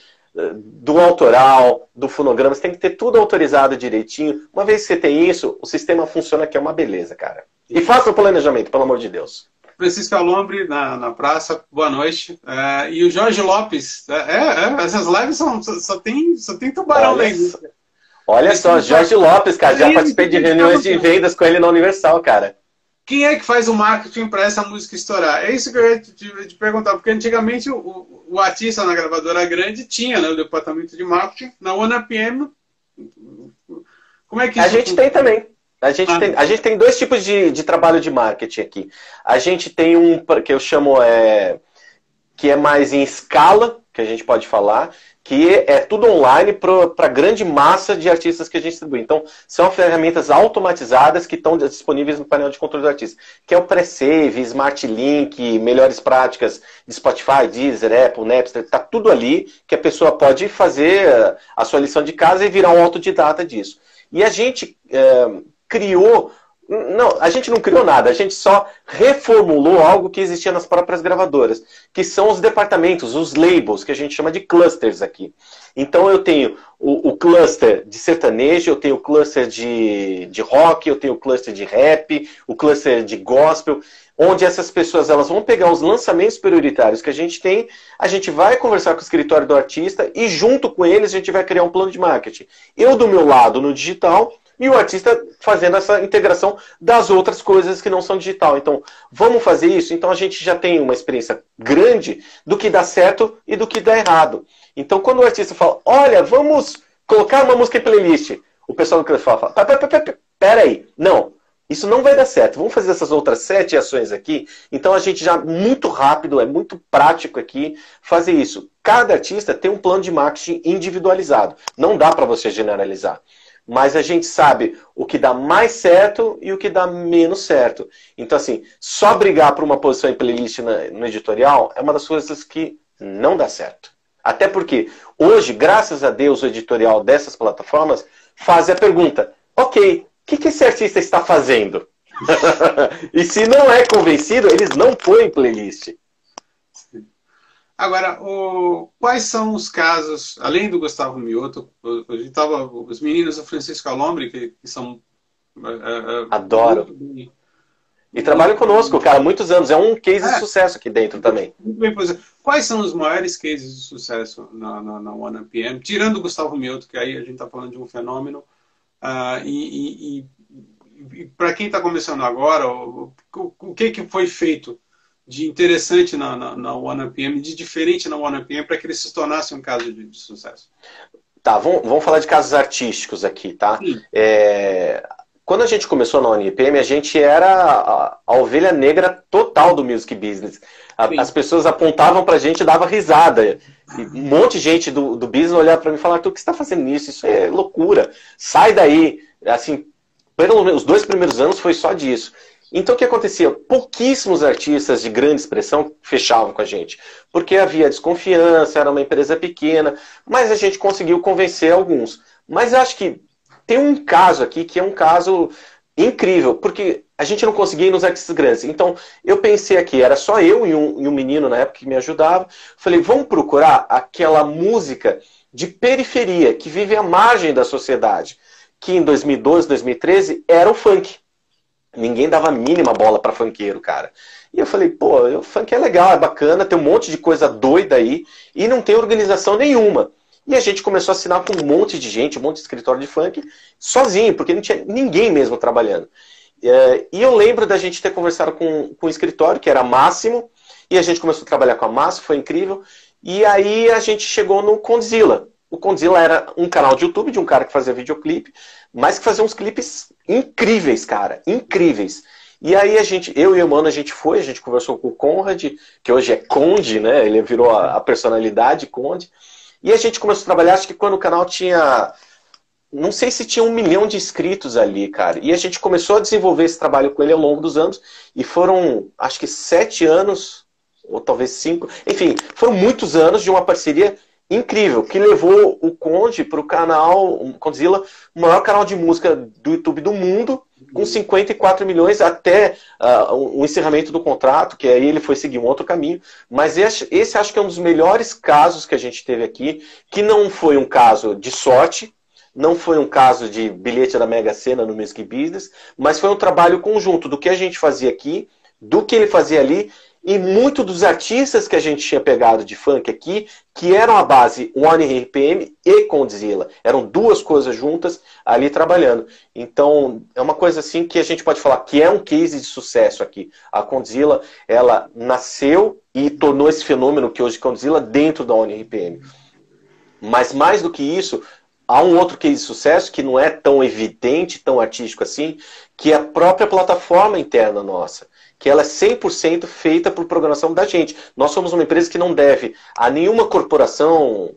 do autoral, do fonograma, você tem que ter tudo autorizado direitinho. Uma vez que você tem isso, o sistema funciona, que é uma beleza, cara. E faça o planejamento, pelo amor de Deus. Francisco Alombre, na praça, boa noite. E o Jorge Lopes, essas lives só tem tubarão aí. Olha só, Jorge Lopes, cara, já participei de reuniões de vendas com ele na Universal, cara. Quem é que faz o marketing para essa música estourar? É isso que eu ia te perguntar, porque antigamente o artista na gravadora grande tinha, né, o departamento de marketing. Na OneRPM, como é que isso... A gente tem também. A gente tem 2 tipos de trabalho de marketing aqui. A gente tem um que eu chamo que é mais em escala, que a gente pode falar, que é tudo online para a grande massa de artistas que a gente distribui. Então, são ferramentas automatizadas que estão disponíveis no painel de controle do artista, que é o Pre-Save, Smart Link, melhores práticas de Spotify, Deezer, Apple, Napster, está tudo ali, que a pessoa pode fazer a sua lição de casa e virar um autodidata disso. E a gente criou... Não, a gente não criou nada, a gente só reformulou algo que existia nas próprias gravadoras, que são os departamentos, os labels, que a gente chama de clusters aqui. Então eu tenho o cluster de sertanejo, eu tenho o cluster de rock, eu tenho o cluster de rap, o cluster de gospel, onde essas pessoas elas vão pegar os lançamentos prioritários que a gente tem, a gente vai conversar com o escritório do artista e junto com eles a gente vai criar um plano de marketing. Eu do meu lado no digital... E o artista fazendo essa integração das outras coisas que não são digital. Então, vamos fazer isso? Então, a gente já tem uma experiência grande do que dá certo e do que dá errado. Então, quando o artista fala, olha, vamos colocar uma música em playlist, o pessoal do cliente fala, peraí, não, isso não vai dar certo. Vamos fazer essas outras 7 ações aqui. Então, a gente já, muito rápido, é muito prático aqui, fazer isso. Cada artista tem um plano de marketing individualizado. Não dá para você generalizar. mas a gente sabe o que dá mais certo e o que dá menos certo. Então, assim, só brigar por uma posição em playlist no editorial é uma das coisas que não dá certo. Até porque, hoje, graças a Deus, o editorial dessas plataformas faz a pergunta, ok, o que esse artista está fazendo? E se não é convencido, eles não põem playlist. Agora, quais são os casos, além do Gustavo Mioto, os meninos do Francisco Alombre, que são... Adoro. E trabalham conosco, cara, há muitos anos. É um case de sucesso aqui dentro também. Muito bem, pois é. Quais são os maiores cases de sucesso na OneRPM? Tirando o Gustavo Mioto, que aí a gente está falando de um fenômeno. E para quem está começando agora, o que foi feito de interessante na OneRPM, de diferente na OneRPM, para que ele se tornasse um caso de sucesso? Tá, vamos falar de casos artísticos aqui, tá? Quando a gente começou na OneRPM, a gente era a ovelha negra total do music business. As pessoas apontavam pra gente e davam risada. E um monte de gente do business olhava pra mim e falava, o que você está fazendo nisso? Isso é loucura. Sai daí. Assim, pelo menos os 2 primeiros anos foi só disso. Então o que acontecia? Pouquíssimos artistas de grande expressão fechavam com a gente. Porque havia desconfiança, era uma empresa pequena, mas a gente conseguiu convencer alguns. Mas eu acho que tem um caso aqui que é um caso incrível, porque a gente não conseguia ir nos artistas grandes. Então, eu pensei aqui, era só eu e um menino na época que me ajudava. Falei, vamos procurar aquela música de periferia, que vive à margem da sociedade, que em 2012, 2013 era o funk. Ninguém dava a mínima bola pra funkeiro, cara. E eu falei, pô, o funk é legal, é bacana, tem um monte de coisa doida aí, e não tem organização nenhuma. E a gente começou a assinar com um monte de gente, um monte de escritório de funk, sozinho, porque não tinha ninguém mesmo trabalhando. E eu lembro da gente ter conversado com o escritório, que era Máximo, e a gente começou a trabalhar com a Máximo, foi incrível. E aí a gente chegou no Condzilla. O Condzilla era um canal de YouTube de um cara que fazia videoclipe, mas que fazia uns clipes incríveis, cara, incríveis. E aí eu e o mano, a gente conversou com o Conrad, que hoje é Conde, né? Ele virou a personalidade Conde. E a gente começou a trabalhar, acho que quando o canal tinha... Não sei se tinha 1 milhão de inscritos ali, cara. E a gente começou a desenvolver esse trabalho com ele ao longo dos anos. E foram, acho que 7 anos, ou talvez 5. Enfim, foram muitos anos de uma parceria incrível, que levou o Conde para o canal, o Condzilla, o maior canal de música do YouTube do mundo, com 54 milhões até o encerramento do contrato, que aí ele foi seguir um outro caminho. Mas esse acho que é um dos melhores casos que a gente teve aqui, que não foi um caso de sorte, não foi um caso de bilhete da Mega Sena no Music Business, mas foi um trabalho conjunto do que a gente fazia aqui, do que ele fazia ali, e muito dos artistas que a gente tinha pegado de funk aqui, que eram a base OneRPM e Condzilla. Eram 2 coisas juntas ali trabalhando. Então, é uma coisa assim que a gente pode falar que é um case de sucesso aqui. A Condzilla, ela nasceu e tornou esse fenômeno que hoje é Condzilla dentro da OneRPM. Mas mais do que isso, há um outro case de sucesso que não é tão evidente, tão artístico assim, que é a própria plataforma interna nossa. Que ela é 100% feita por programação da gente. Nós somos uma empresa que não deve a nenhuma corporação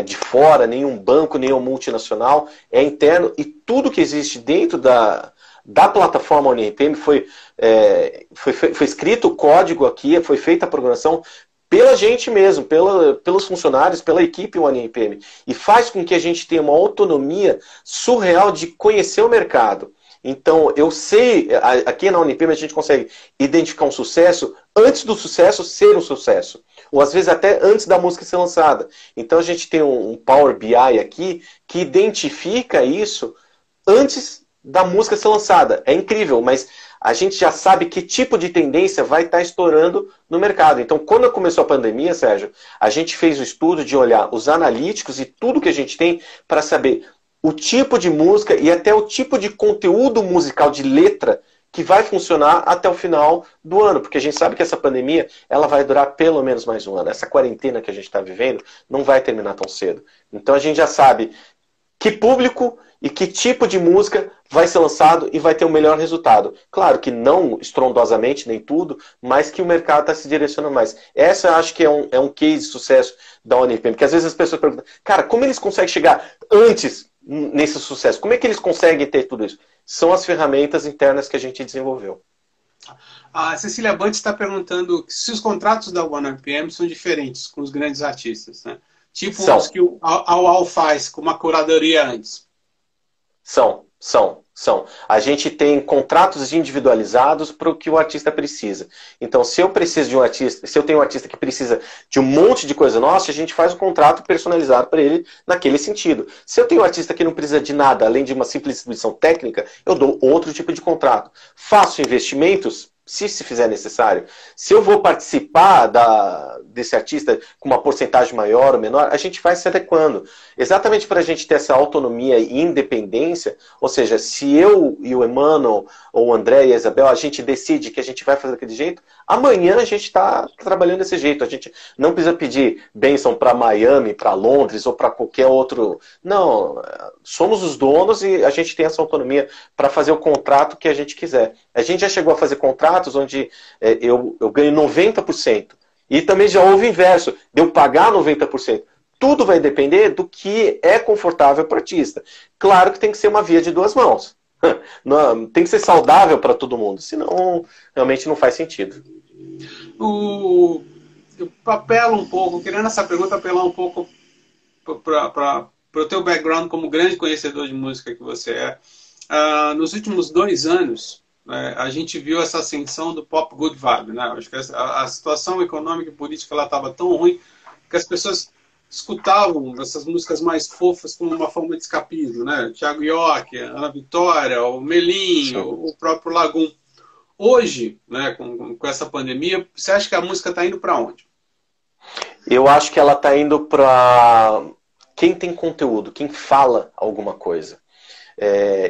de fora, nenhum banco, nenhum multinacional, é interno, e tudo que existe dentro da plataforma OneRPM foi escrito o código aqui, foi feita a programação pela gente mesmo, pelos funcionários, pela equipe OneRPM, e faz com que a gente tenha uma autonomia surreal de conhecer o mercado. Então, eu sei, aqui na OneRPM a gente consegue identificar um sucesso antes do sucesso ser um sucesso. Ou às vezes até antes da música ser lançada. Então a gente tem um Power BI aqui que identifica isso antes da música ser lançada. É incrível, mas a gente já sabe que tipo de tendência vai estar estourando no mercado. Então, quando começou a pandemia, Sérgio, a gente fez o estudo de olhar os analíticos e tudo que a gente tem para saber o tipo de música e até o tipo de conteúdo musical de letra que vai funcionar até o final do ano, porque a gente sabe que essa pandemia ela vai durar pelo menos mais um ano. Essa quarentena que a gente está vivendo não vai terminar tão cedo. Então a gente já sabe que público e que tipo de música vai ser lançado e vai ter o melhor resultado. Claro que não estrondosamente, nem tudo, mas que o mercado está se direcionando mais. Essa eu acho que é um case de sucesso da OneRPM, porque às vezes as pessoas perguntam, cara, como eles conseguem chegar antes nesse sucesso? Como é que eles conseguem ter tudo isso? São as ferramentas internas que a gente desenvolveu. A Cecília Bantes está perguntando se os contratos da OneRPM são diferentes com os grandes artistas, né? Tipo os que o Au faz com uma curadoria antes. São. A gente tem contratos individualizados para o que o artista precisa. Então, se eu preciso de um artista, se eu tenho um artista que precisa de um monte de coisa nossa, a gente faz um contrato personalizado para ele naquele sentido. Se eu tenho um artista que não precisa de nada, além de uma simples distribuição técnica, eu dou outro tipo de contrato. Faço investimentos, se fizer necessário. Se eu vou participar desse artista com uma porcentagem maior ou menor, a gente vai se adequando. Exatamente para a gente ter essa autonomia e independência, ou seja, se eu e o Emmanuel, ou o André e a Isabel, a gente decide que a gente vai fazer daquele jeito, amanhã a gente está trabalhando desse jeito. A gente não precisa pedir bênção para Miami, para Londres ou para qualquer outro. Não, somos os donos e a gente tem essa autonomia para fazer o contrato que a gente quiser. A gente já chegou a fazer contratos onde eu ganho 90%. E também já houve o inverso, de eu pagar 90%. Tudo vai depender do que é confortável para o artista. Claro que tem que ser uma via de duas mãos. Não, tem que ser saudável para todo mundo, senão realmente não faz sentido. Eu apelo um pouco, querendo essa pergunta, apelar um pouco para o teu background como grande conhecedor de música que você é. Nos últimos 2 anos, a gente viu essa ascensão do pop good vibe, né? Acho que a situação econômica e política estava tão ruim que as pessoas escutavam essas músicas mais fofas como uma forma de escapismo, né? Thiago York, Ana Vitória, o Melim, o próprio Lagum. Hoje, né, com essa pandemia, você acha que a música está indo para onde? Eu acho que ela está indo para quem tem conteúdo, quem fala alguma coisa.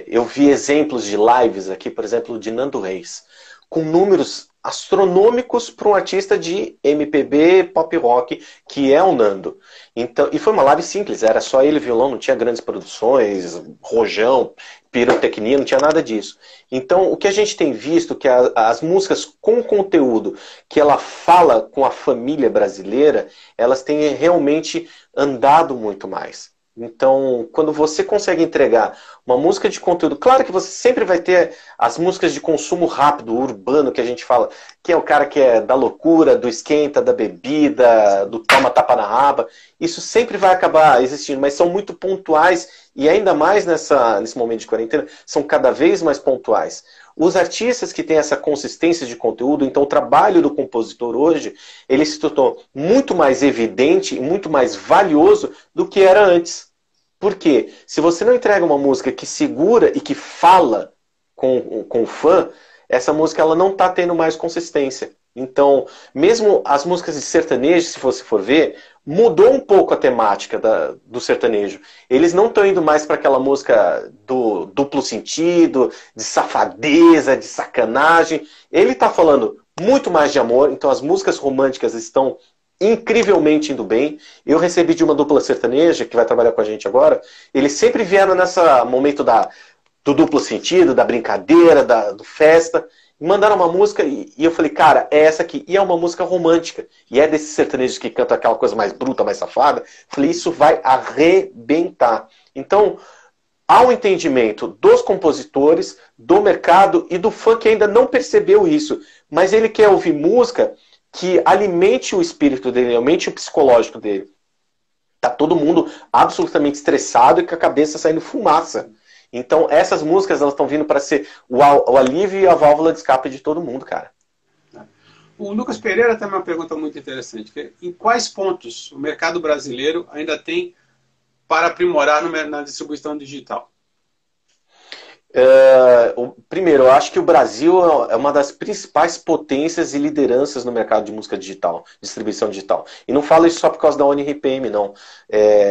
Eu vi exemplos de lives aqui, por exemplo, de Nando Reis, com números astronômicos para um artista de MPB, pop rock, que é o Nando. Então, e foi uma live simples, era só ele violão, não tinha grandes produções, rojão, pirotecnia, não tinha nada disso. Então, o que a gente tem visto que as músicas com conteúdo que ela fala com a família brasileira, elas têm realmente andado muito mais. Então, quando você consegue entregar uma música de conteúdo, claro que você sempre vai ter as músicas de consumo rápido, urbano, que a gente fala, que é o cara que é da loucura, do esquenta, da bebida, do toma tapa na raba. Isso sempre vai acabar existindo, mas são muito pontuais e ainda mais nesse momento de quarentena, são cada vez mais pontuais. Os artistas que têm essa consistência de conteúdo, então o trabalho do compositor hoje, ele se tornou muito mais evidente e muito mais valioso do que era antes. Por quê? Se você não entrega uma música que segura e que fala com o fã, essa música ela não está tendo mais consistência. Então, mesmo as músicas de sertanejo, se você for ver, mudou um pouco a temática do sertanejo. Eles não estão indo mais para aquela música do duplo sentido, de safadeza, de sacanagem. Ele está falando muito mais de amor, então as músicas românticas estão incrivelmente indo bem. Eu recebi de uma dupla sertaneja, que vai trabalhar com a gente agora, eles sempre vieram nesse momento do duplo sentido, da brincadeira, do festa, e mandaram uma música e eu falei, cara, é essa aqui. E é uma música romântica. E é desses sertanejos que cantam aquela coisa mais bruta, mais safada. Falei, isso vai arrebentar. Então, há um entendimento dos compositores, do mercado e do fã que ainda não percebeu isso. Mas ele quer ouvir música que alimente o espírito dele, alimente o psicológico dele. Tá todo mundo absolutamente estressado e com a cabeça saindo fumaça. Então, essas músicas elas estão vindo para ser o alívio e a válvula de escape de todo mundo, cara. O Lucas Pereira tem uma pergunta muito interessante. Em quais pontos o mercado brasileiro ainda tem para aprimorar na distribuição digital? Primeiro, eu acho que o Brasil é uma das principais potências e lideranças no mercado de música digital, distribuição digital. E não falo isso só por causa da ONRPM, não.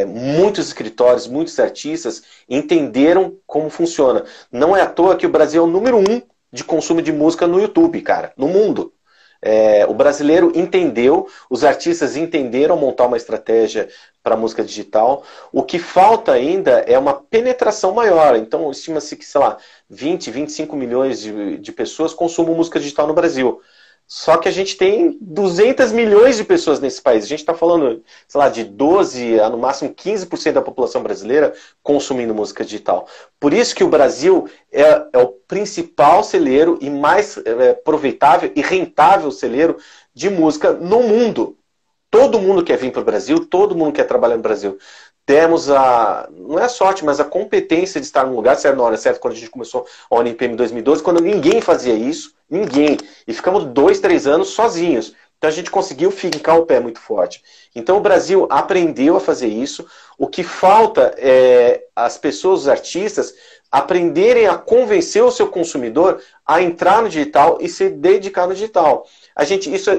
Muitos escritórios, muitos artistas entenderam como funciona. Não é à toa que o Brasil é o número 1 de consumo de música no YouTube, cara, no mundo. O brasileiro entendeu, os artistas entenderam montar uma estratégia para a música digital. O que falta ainda é uma penetração maior. Então, estima-se que, sei lá, 20, 25 milhões de pessoas consumam música digital no Brasil. Só que a gente tem 200 milhões de pessoas nesse país. A gente está falando, sei lá, de 12% a no máximo 15% da população brasileira consumindo música digital. Por isso que o Brasil é o principal celeiro e mais aproveitável e rentável celeiro de música no mundo. Todo mundo quer vir para o Brasil, todo mundo quer trabalhar no Brasil. Temos não é a sorte, mas a competência de estar num lugar certo na hora certa, quando a gente começou a ONIPM em 2012, quando ninguém fazia isso, ninguém. E ficamos 2, 3 anos sozinhos. Então a gente conseguiu fincar o pé muito forte. Então o Brasil aprendeu a fazer isso. O que falta é as pessoas, os artistas, aprenderem a convencer o seu consumidor a entrar no digital e se dedicar no digital.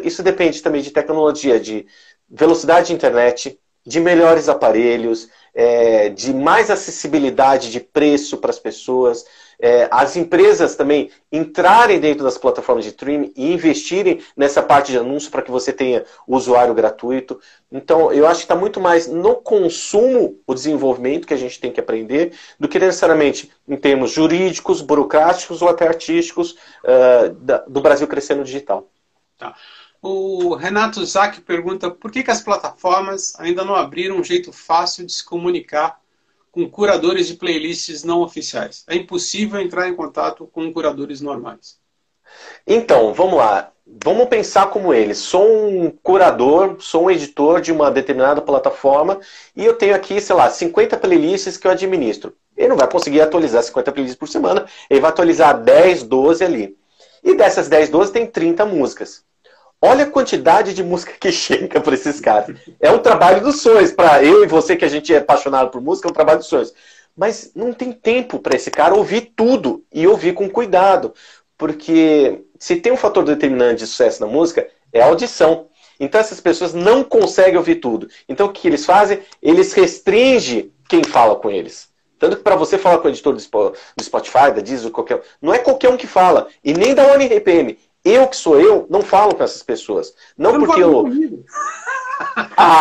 Isso depende também de tecnologia, de velocidade de internet, de melhores aparelhos, de mais acessibilidade de preço para as pessoas, as empresas também entrarem dentro das plataformas de streaming e investirem nessa parte de anúncio para que você tenha o usuário gratuito. Então, eu acho que está muito mais no consumo, o desenvolvimento que a gente tem que aprender, do que necessariamente em termos jurídicos, burocráticos ou até artísticos do Brasil crescer no digital. Tá. O Renato Zac pergunta por que as plataformas ainda não abriram um jeito fácil de se comunicar com curadores de playlists não oficiais. É impossível entrar em contato com curadores normais. Então, vamos lá. Vamos pensar como eles. Sou um curador, sou um editor de uma determinada plataforma e eu tenho aqui, sei lá, 50 playlists que eu administro. Ele não vai conseguir atualizar 50 playlists por semana, ele vai atualizar 10, 12 ali. E dessas 10, 12 tem 30 músicas. Olha a quantidade de música que chega para esses caras. É um trabalho dos sonhos. Para eu e você, que a gente é apaixonado por música, é um trabalho dos sonhos. Mas não tem tempo para esse cara ouvir tudo e ouvir com cuidado. Porque se tem um fator determinante de sucesso na música, é a audição. Então essas pessoas não conseguem ouvir tudo. Então o que eles fazem? Eles restringem quem fala com eles. Tanto que para você falar com o editor do Spotify, da Deezer, não é qualquer um que fala. E nem da ONIPM. Eu que sou eu, não falo com essas pessoas. Não porque eu...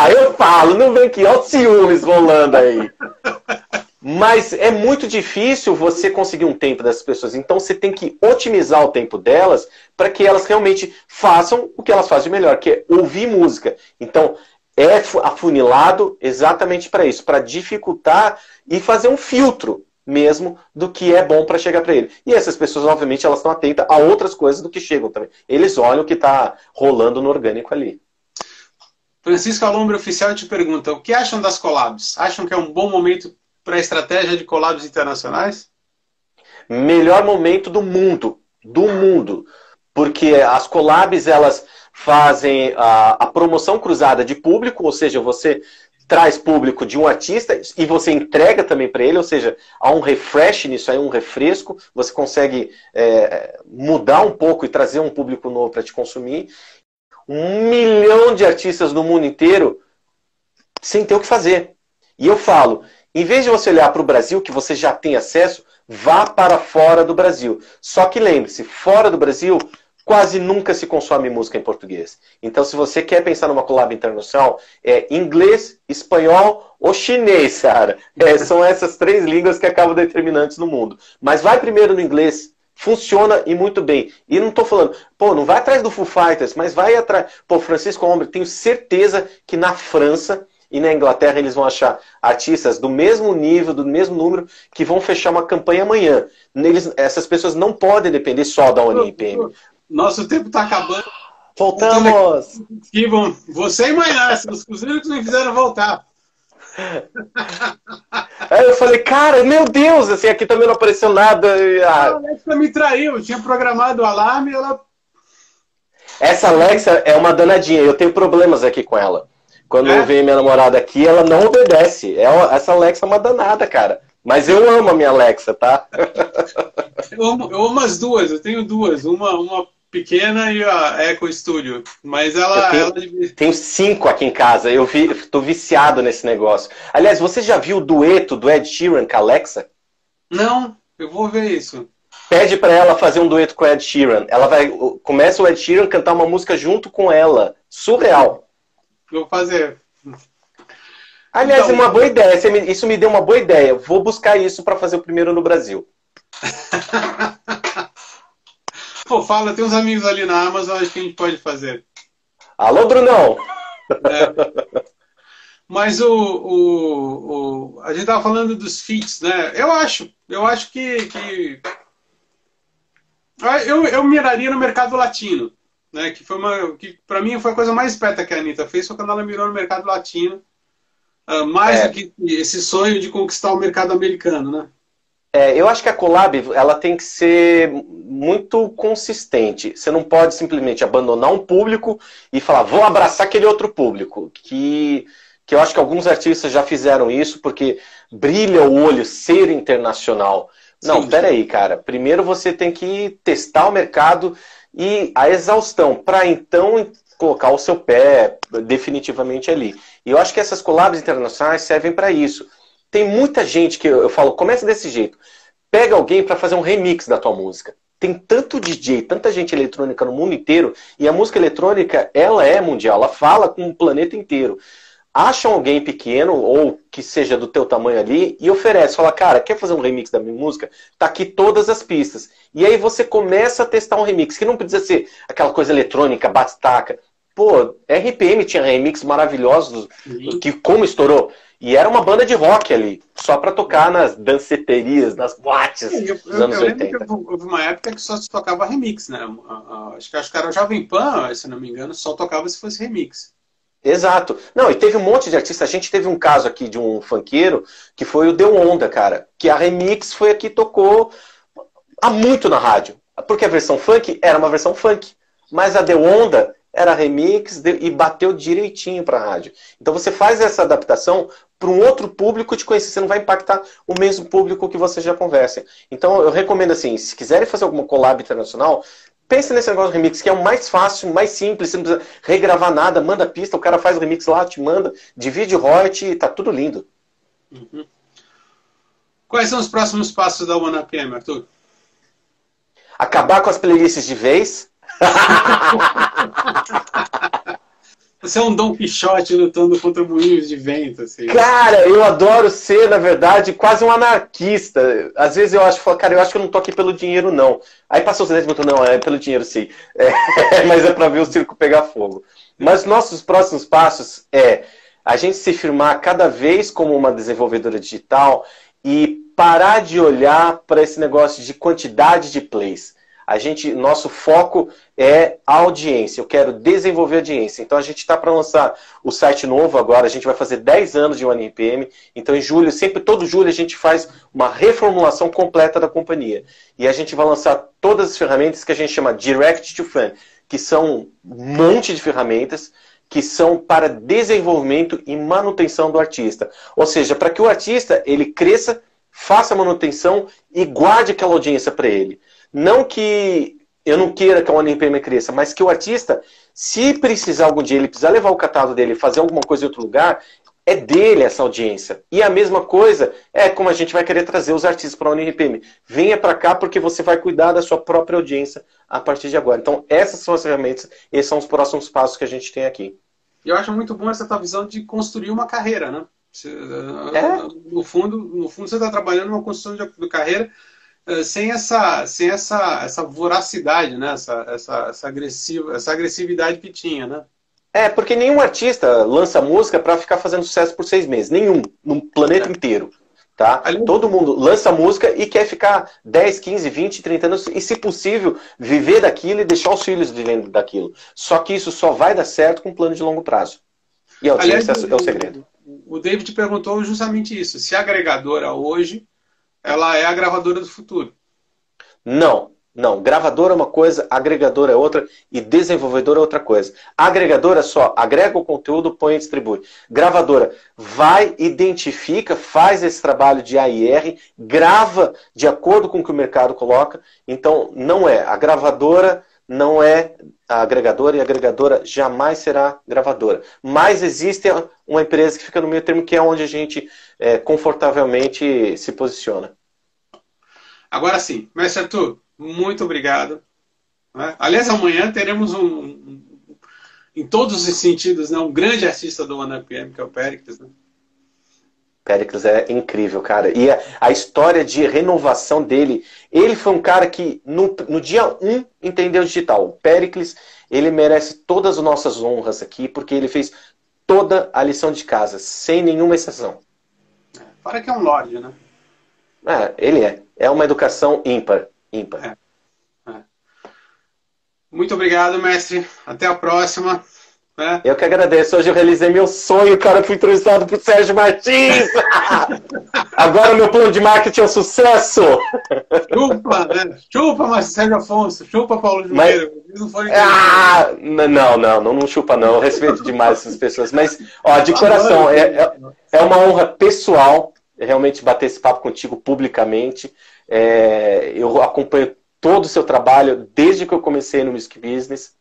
eu falo, não vem aqui, olha os ciúmes rolando aí. Mas é muito difícil você conseguir um tempo dessas pessoas. Então você tem que otimizar o tempo delas para que elas realmente façam o que elas fazem de melhor, que é ouvir música. Então é afunilado exatamente para isso, para dificultar e fazer um filtro mesmo do que é bom para chegar para ele. E essas pessoas, obviamente, elas estão atentas a outras coisas do que chegam também. Eles olham o que está rolando no orgânico ali. Francisco Alombre Oficial te pergunta, o que acham das collabs? Acham que é um bom momento para a estratégia de collabs internacionais? Melhor momento do mundo. Do mundo. Porque as collabs, elas fazem a promoção cruzada de público, ou seja, você traz público de um artista e você entrega também para ele, ou seja, há um refresh nisso aí, um refresco, você consegue mudar um pouco e trazer um público novo para te consumir. 1 milhão de artistas no mundo inteiro sem ter o que fazer. E eu falo, em vez de você olhar para o Brasil, que você já tem acesso, vá para fora do Brasil. Só que lembre-se, fora do Brasil, quase nunca se consome música em português. Então, se você quer pensar numa collab internacional, é inglês, espanhol ou chinês, cara. São essas 3 línguas que acabam determinantes no mundo. Mas vai primeiro no inglês, funciona e muito bem. E não estou falando, não vai atrás do Foo Fighters, mas vai atrás... Francisco Alombre, tenho certeza que na França e na Inglaterra eles vão achar artistas do mesmo nível, do mesmo número, que vão fechar uma campanha amanhã. Essas pessoas não podem depender só da ONIPM. Nosso tempo está acabando. Voltamos! Você e Mainá, os únicos que me fizeram voltar. Aí eu falei, cara, meu Deus, assim, aqui também não apareceu nada. A Alexa me traiu, eu tinha programado o alarme e ela... Essa Alexa é uma danadinha, eu tenho problemas aqui com ela. Quando eu venho minha namorada aqui, ela não obedece. Essa Alexa é uma danada, cara. Mas eu amo a minha Alexa, tá? Eu amo as duas, eu tenho duas. Uma pequena e a Echo Studio. Mas tenho 5 aqui em casa. Eu tô viciado nesse negócio. Aliás, você já viu o dueto do Ed Sheeran com a Alexa? Não, eu vou ver isso. Pede pra ela fazer um dueto com o Ed Sheeran. Começa o Ed Sheeran a cantar uma música junto com ela. Surreal. Vou fazer. Aliás, então, uma boa ideia. Isso me deu uma boa ideia. Vou buscar isso para fazer o primeiro no Brasil. Pô, fala, tem uns amigos ali na Amazon, acho que a gente pode fazer. Alô, Brunão! É. Mas a gente estava falando dos feats, né? Eu acho que eu miraria no mercado latino, né? Que para mim foi a coisa mais esperta que a Anitta fez, foi quando ela mirou no mercado latino, mais do que esse sonho de conquistar o mercado americano, né? Eu acho que a collab ela tem que ser muito consistente. Você não pode simplesmente abandonar um público e falar, vou abraçar aquele outro público. Que eu acho que alguns artistas já fizeram isso, porque brilha o olho ser internacional. Não, Sim. peraí, cara. Primeiro você tem que testar o mercado e a exaustão, para então colocar o seu pé definitivamente ali. E eu acho que essas collabs internacionais servem para isso. Tem muita gente que eu falo, começa desse jeito. Pega alguém para fazer um remix da tua música. Tem tanto DJ, tanta gente eletrônica no mundo inteiro, e a música eletrônica, ela é mundial, ela fala com o planeta inteiro. Acha alguém pequeno, ou que seja do teu tamanho ali, e oferece. Fala, cara, quer fazer um remix da minha música? Tá aqui todas as pistas. E aí você começa a testar um remix, que não precisa ser aquela coisa eletrônica, bate-taca. Pô, RPM tinha remix maravilhosos, que como estourou. E era uma banda de rock ali, só pra tocar nas danceterias, nas boates dos anos 80. Houve uma época que só se tocava remix, né? Acho que era o Jovem Pan, se não me engano, só tocava se fosse remix. Exato. Não, e teve um monte de artistas. A gente teve um caso aqui de um funkeiro, que foi o Deu Onda, cara. Que a remix foi a que tocou há muito na rádio. Porque a versão funk era uma versão funk. Mas a Deu Onda era remix e bateu direitinho pra rádio. Então você faz essa adaptação para um outro público te conhecer. Você não vai impactar o mesmo público que você já conversa. Então eu recomendo assim, se quiserem fazer alguma collab internacional, pense nesse negócio de remix, que é o mais fácil, mais simples, você não precisa regravar nada, manda a pista, o cara faz o remix lá, te manda, divide o royalty, tá tudo lindo. Uhum. Quais são os próximos passos da OneUpM, Arthur? Acabar com as playlists de vez. Você é um Dom Quixote lutando contra moinhos de vento, assim. Cara, eu adoro ser, na verdade, quase um anarquista. Às vezes eu acho, cara, eu acho que eu não tô aqui pelo dinheiro, não. Aí passou os 10 minutos, não, é pelo dinheiro, sim. Mas é pra ver o circo pegar fogo. Mas nossos próximos passos é a gente se firmar cada vez como uma desenvolvedora digital e parar de olhar para esse negócio de quantidade de plays. Nosso foco é a audiência. Eu quero desenvolver audiência. Então a gente está para lançar o site novo agora. A gente vai fazer 10 anos de OneRPM. Então em julho, sempre todo julho, a gente faz uma reformulação completa da companhia. E a gente vai lançar todas as ferramentas que a gente chama Direct to Fan, que são um monte de ferramentas que são para desenvolvimento e manutenção do artista. Ou seja, para que o artista ele cresça, faça manutenção e guarde aquela audiência para ele. Não que eu não queira que a OneRPM cresça, mas que o artista, se precisar algum dia, ele precisar levar o catálogo dele e fazer alguma coisa em outro lugar, é dele essa audiência. E a mesma coisa é como a gente vai querer trazer os artistas para a OneRPM. Venha para cá porque você vai cuidar da sua própria audiência a partir de agora. Então essas são as ferramentas, esses são os próximos passos que a gente tem aqui. Eu acho muito bom essa tua visão de construir uma carreira, né? No fundo, você está trabalhando numa construção de carreira sem essa voracidade, né? Essa agressividade que tinha, né? Porque nenhum artista lança música para ficar fazendo sucesso por 6 meses. Nenhum. No planeta inteiro. Tá? Todo mundo lança música e quer ficar 10, 15, 20, 30 anos e, se possível, viver daquilo e deixar os filhos vivendo daquilo. Só que isso só vai dar certo com um plano de longo prazo. E a audiência é o segredo. O David perguntou justamente isso. Se a agregadora hoje, ela é a gravadora do futuro. Não. Gravadora é uma coisa, agregadora é outra e desenvolvedora é outra coisa. Agregadora só agrega o conteúdo, põe e distribui. Gravadora vai, identifica, faz esse trabalho de AIR, grava de acordo com o que o mercado coloca. Então, não é. A gravadora não é a agregadora e a agregadora jamais será gravadora. Mas existe uma empresa que fica no meio termo, que é onde a gente confortavelmente se posiciona. Agora sim, mestre Arthur, muito obrigado. Aliás, amanhã teremos em todos os sentidos, né, um grande artista do OneUpM, que é o Péricles. Né? Péricles é incrível, cara. E a história de renovação dele, ele foi um cara que no dia 1 entendeu digital. O Péricles, ele merece todas as nossas honras aqui, porque ele fez toda a lição de casa, sem nenhuma exceção. Fora que é um lorde, né? Ele é. É uma educação ímpar. Ímpar. Muito obrigado, mestre. Até a próxima. Eu que agradeço. Hoje eu realizei meu sonho, cara. Fui entrevistado por Sérgio Martins. Agora o meu plano de marketing é um sucesso. Chupa, né? Chupa, mas Sérgio Afonso. Chupa, Paulo Jumeiro. Não chupa, não. Eu respeito demais essas pessoas. Mas, ó, de coração, é uma honra pessoal realmente bater esse papo contigo publicamente. Eu acompanho todo o seu trabalho desde que eu comecei no Music Business.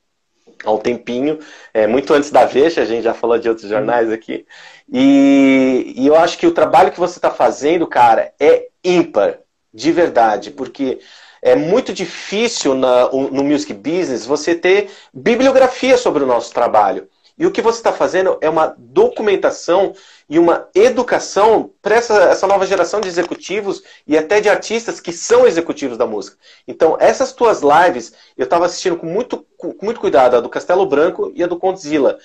Há um tempinho, muito antes da Veja, a gente já falou de outros jornais aqui, e eu acho que o trabalho que você está fazendo, cara, é ímpar, de verdade, porque é muito difícil no Music Business você ter bibliografia sobre o nosso trabalho. E o que você está fazendo é uma documentação e uma educação para essa nova geração de executivos e até de artistas que são executivos da música. Então, essas tuas lives, eu estava assistindo com muito cuidado, a do Castelo Branco e a do Condzilla.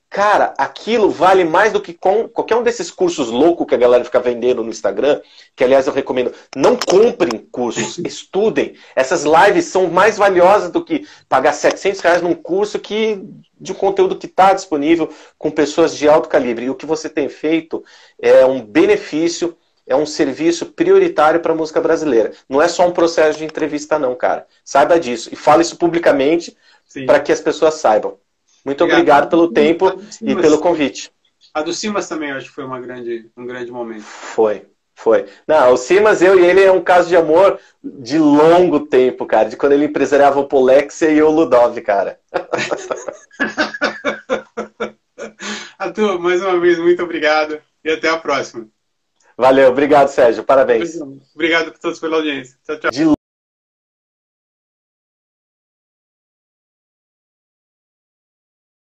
Cara, aquilo vale mais do que qualquer um desses cursos loucos que a galera fica vendendo no Instagram, que, aliás, eu recomendo. Não comprem cursos, estudem. Essas lives são mais valiosas do que pagar R$700 num curso de um conteúdo que está disponível com pessoas de alto calibre. E o que você tem feito é um benefício, é um serviço prioritário para a música brasileira. Não é só um processo de entrevista, não, cara. Saiba disso. E fale isso publicamente para que as pessoas saibam. Muito obrigado pelo tempo e pelo convite. A do Simas também, acho que foi um grande momento. Foi. Não, o Simas, eu e ele é um caso de amor de longo tempo, cara. De quando ele empresariava o Polexia e eu o Ludov, cara. Arthur, mais uma vez, muito obrigado. E até a próxima. Valeu, obrigado, Sérgio. Parabéns. Obrigado a todos pela audiência. Tchau, tchau.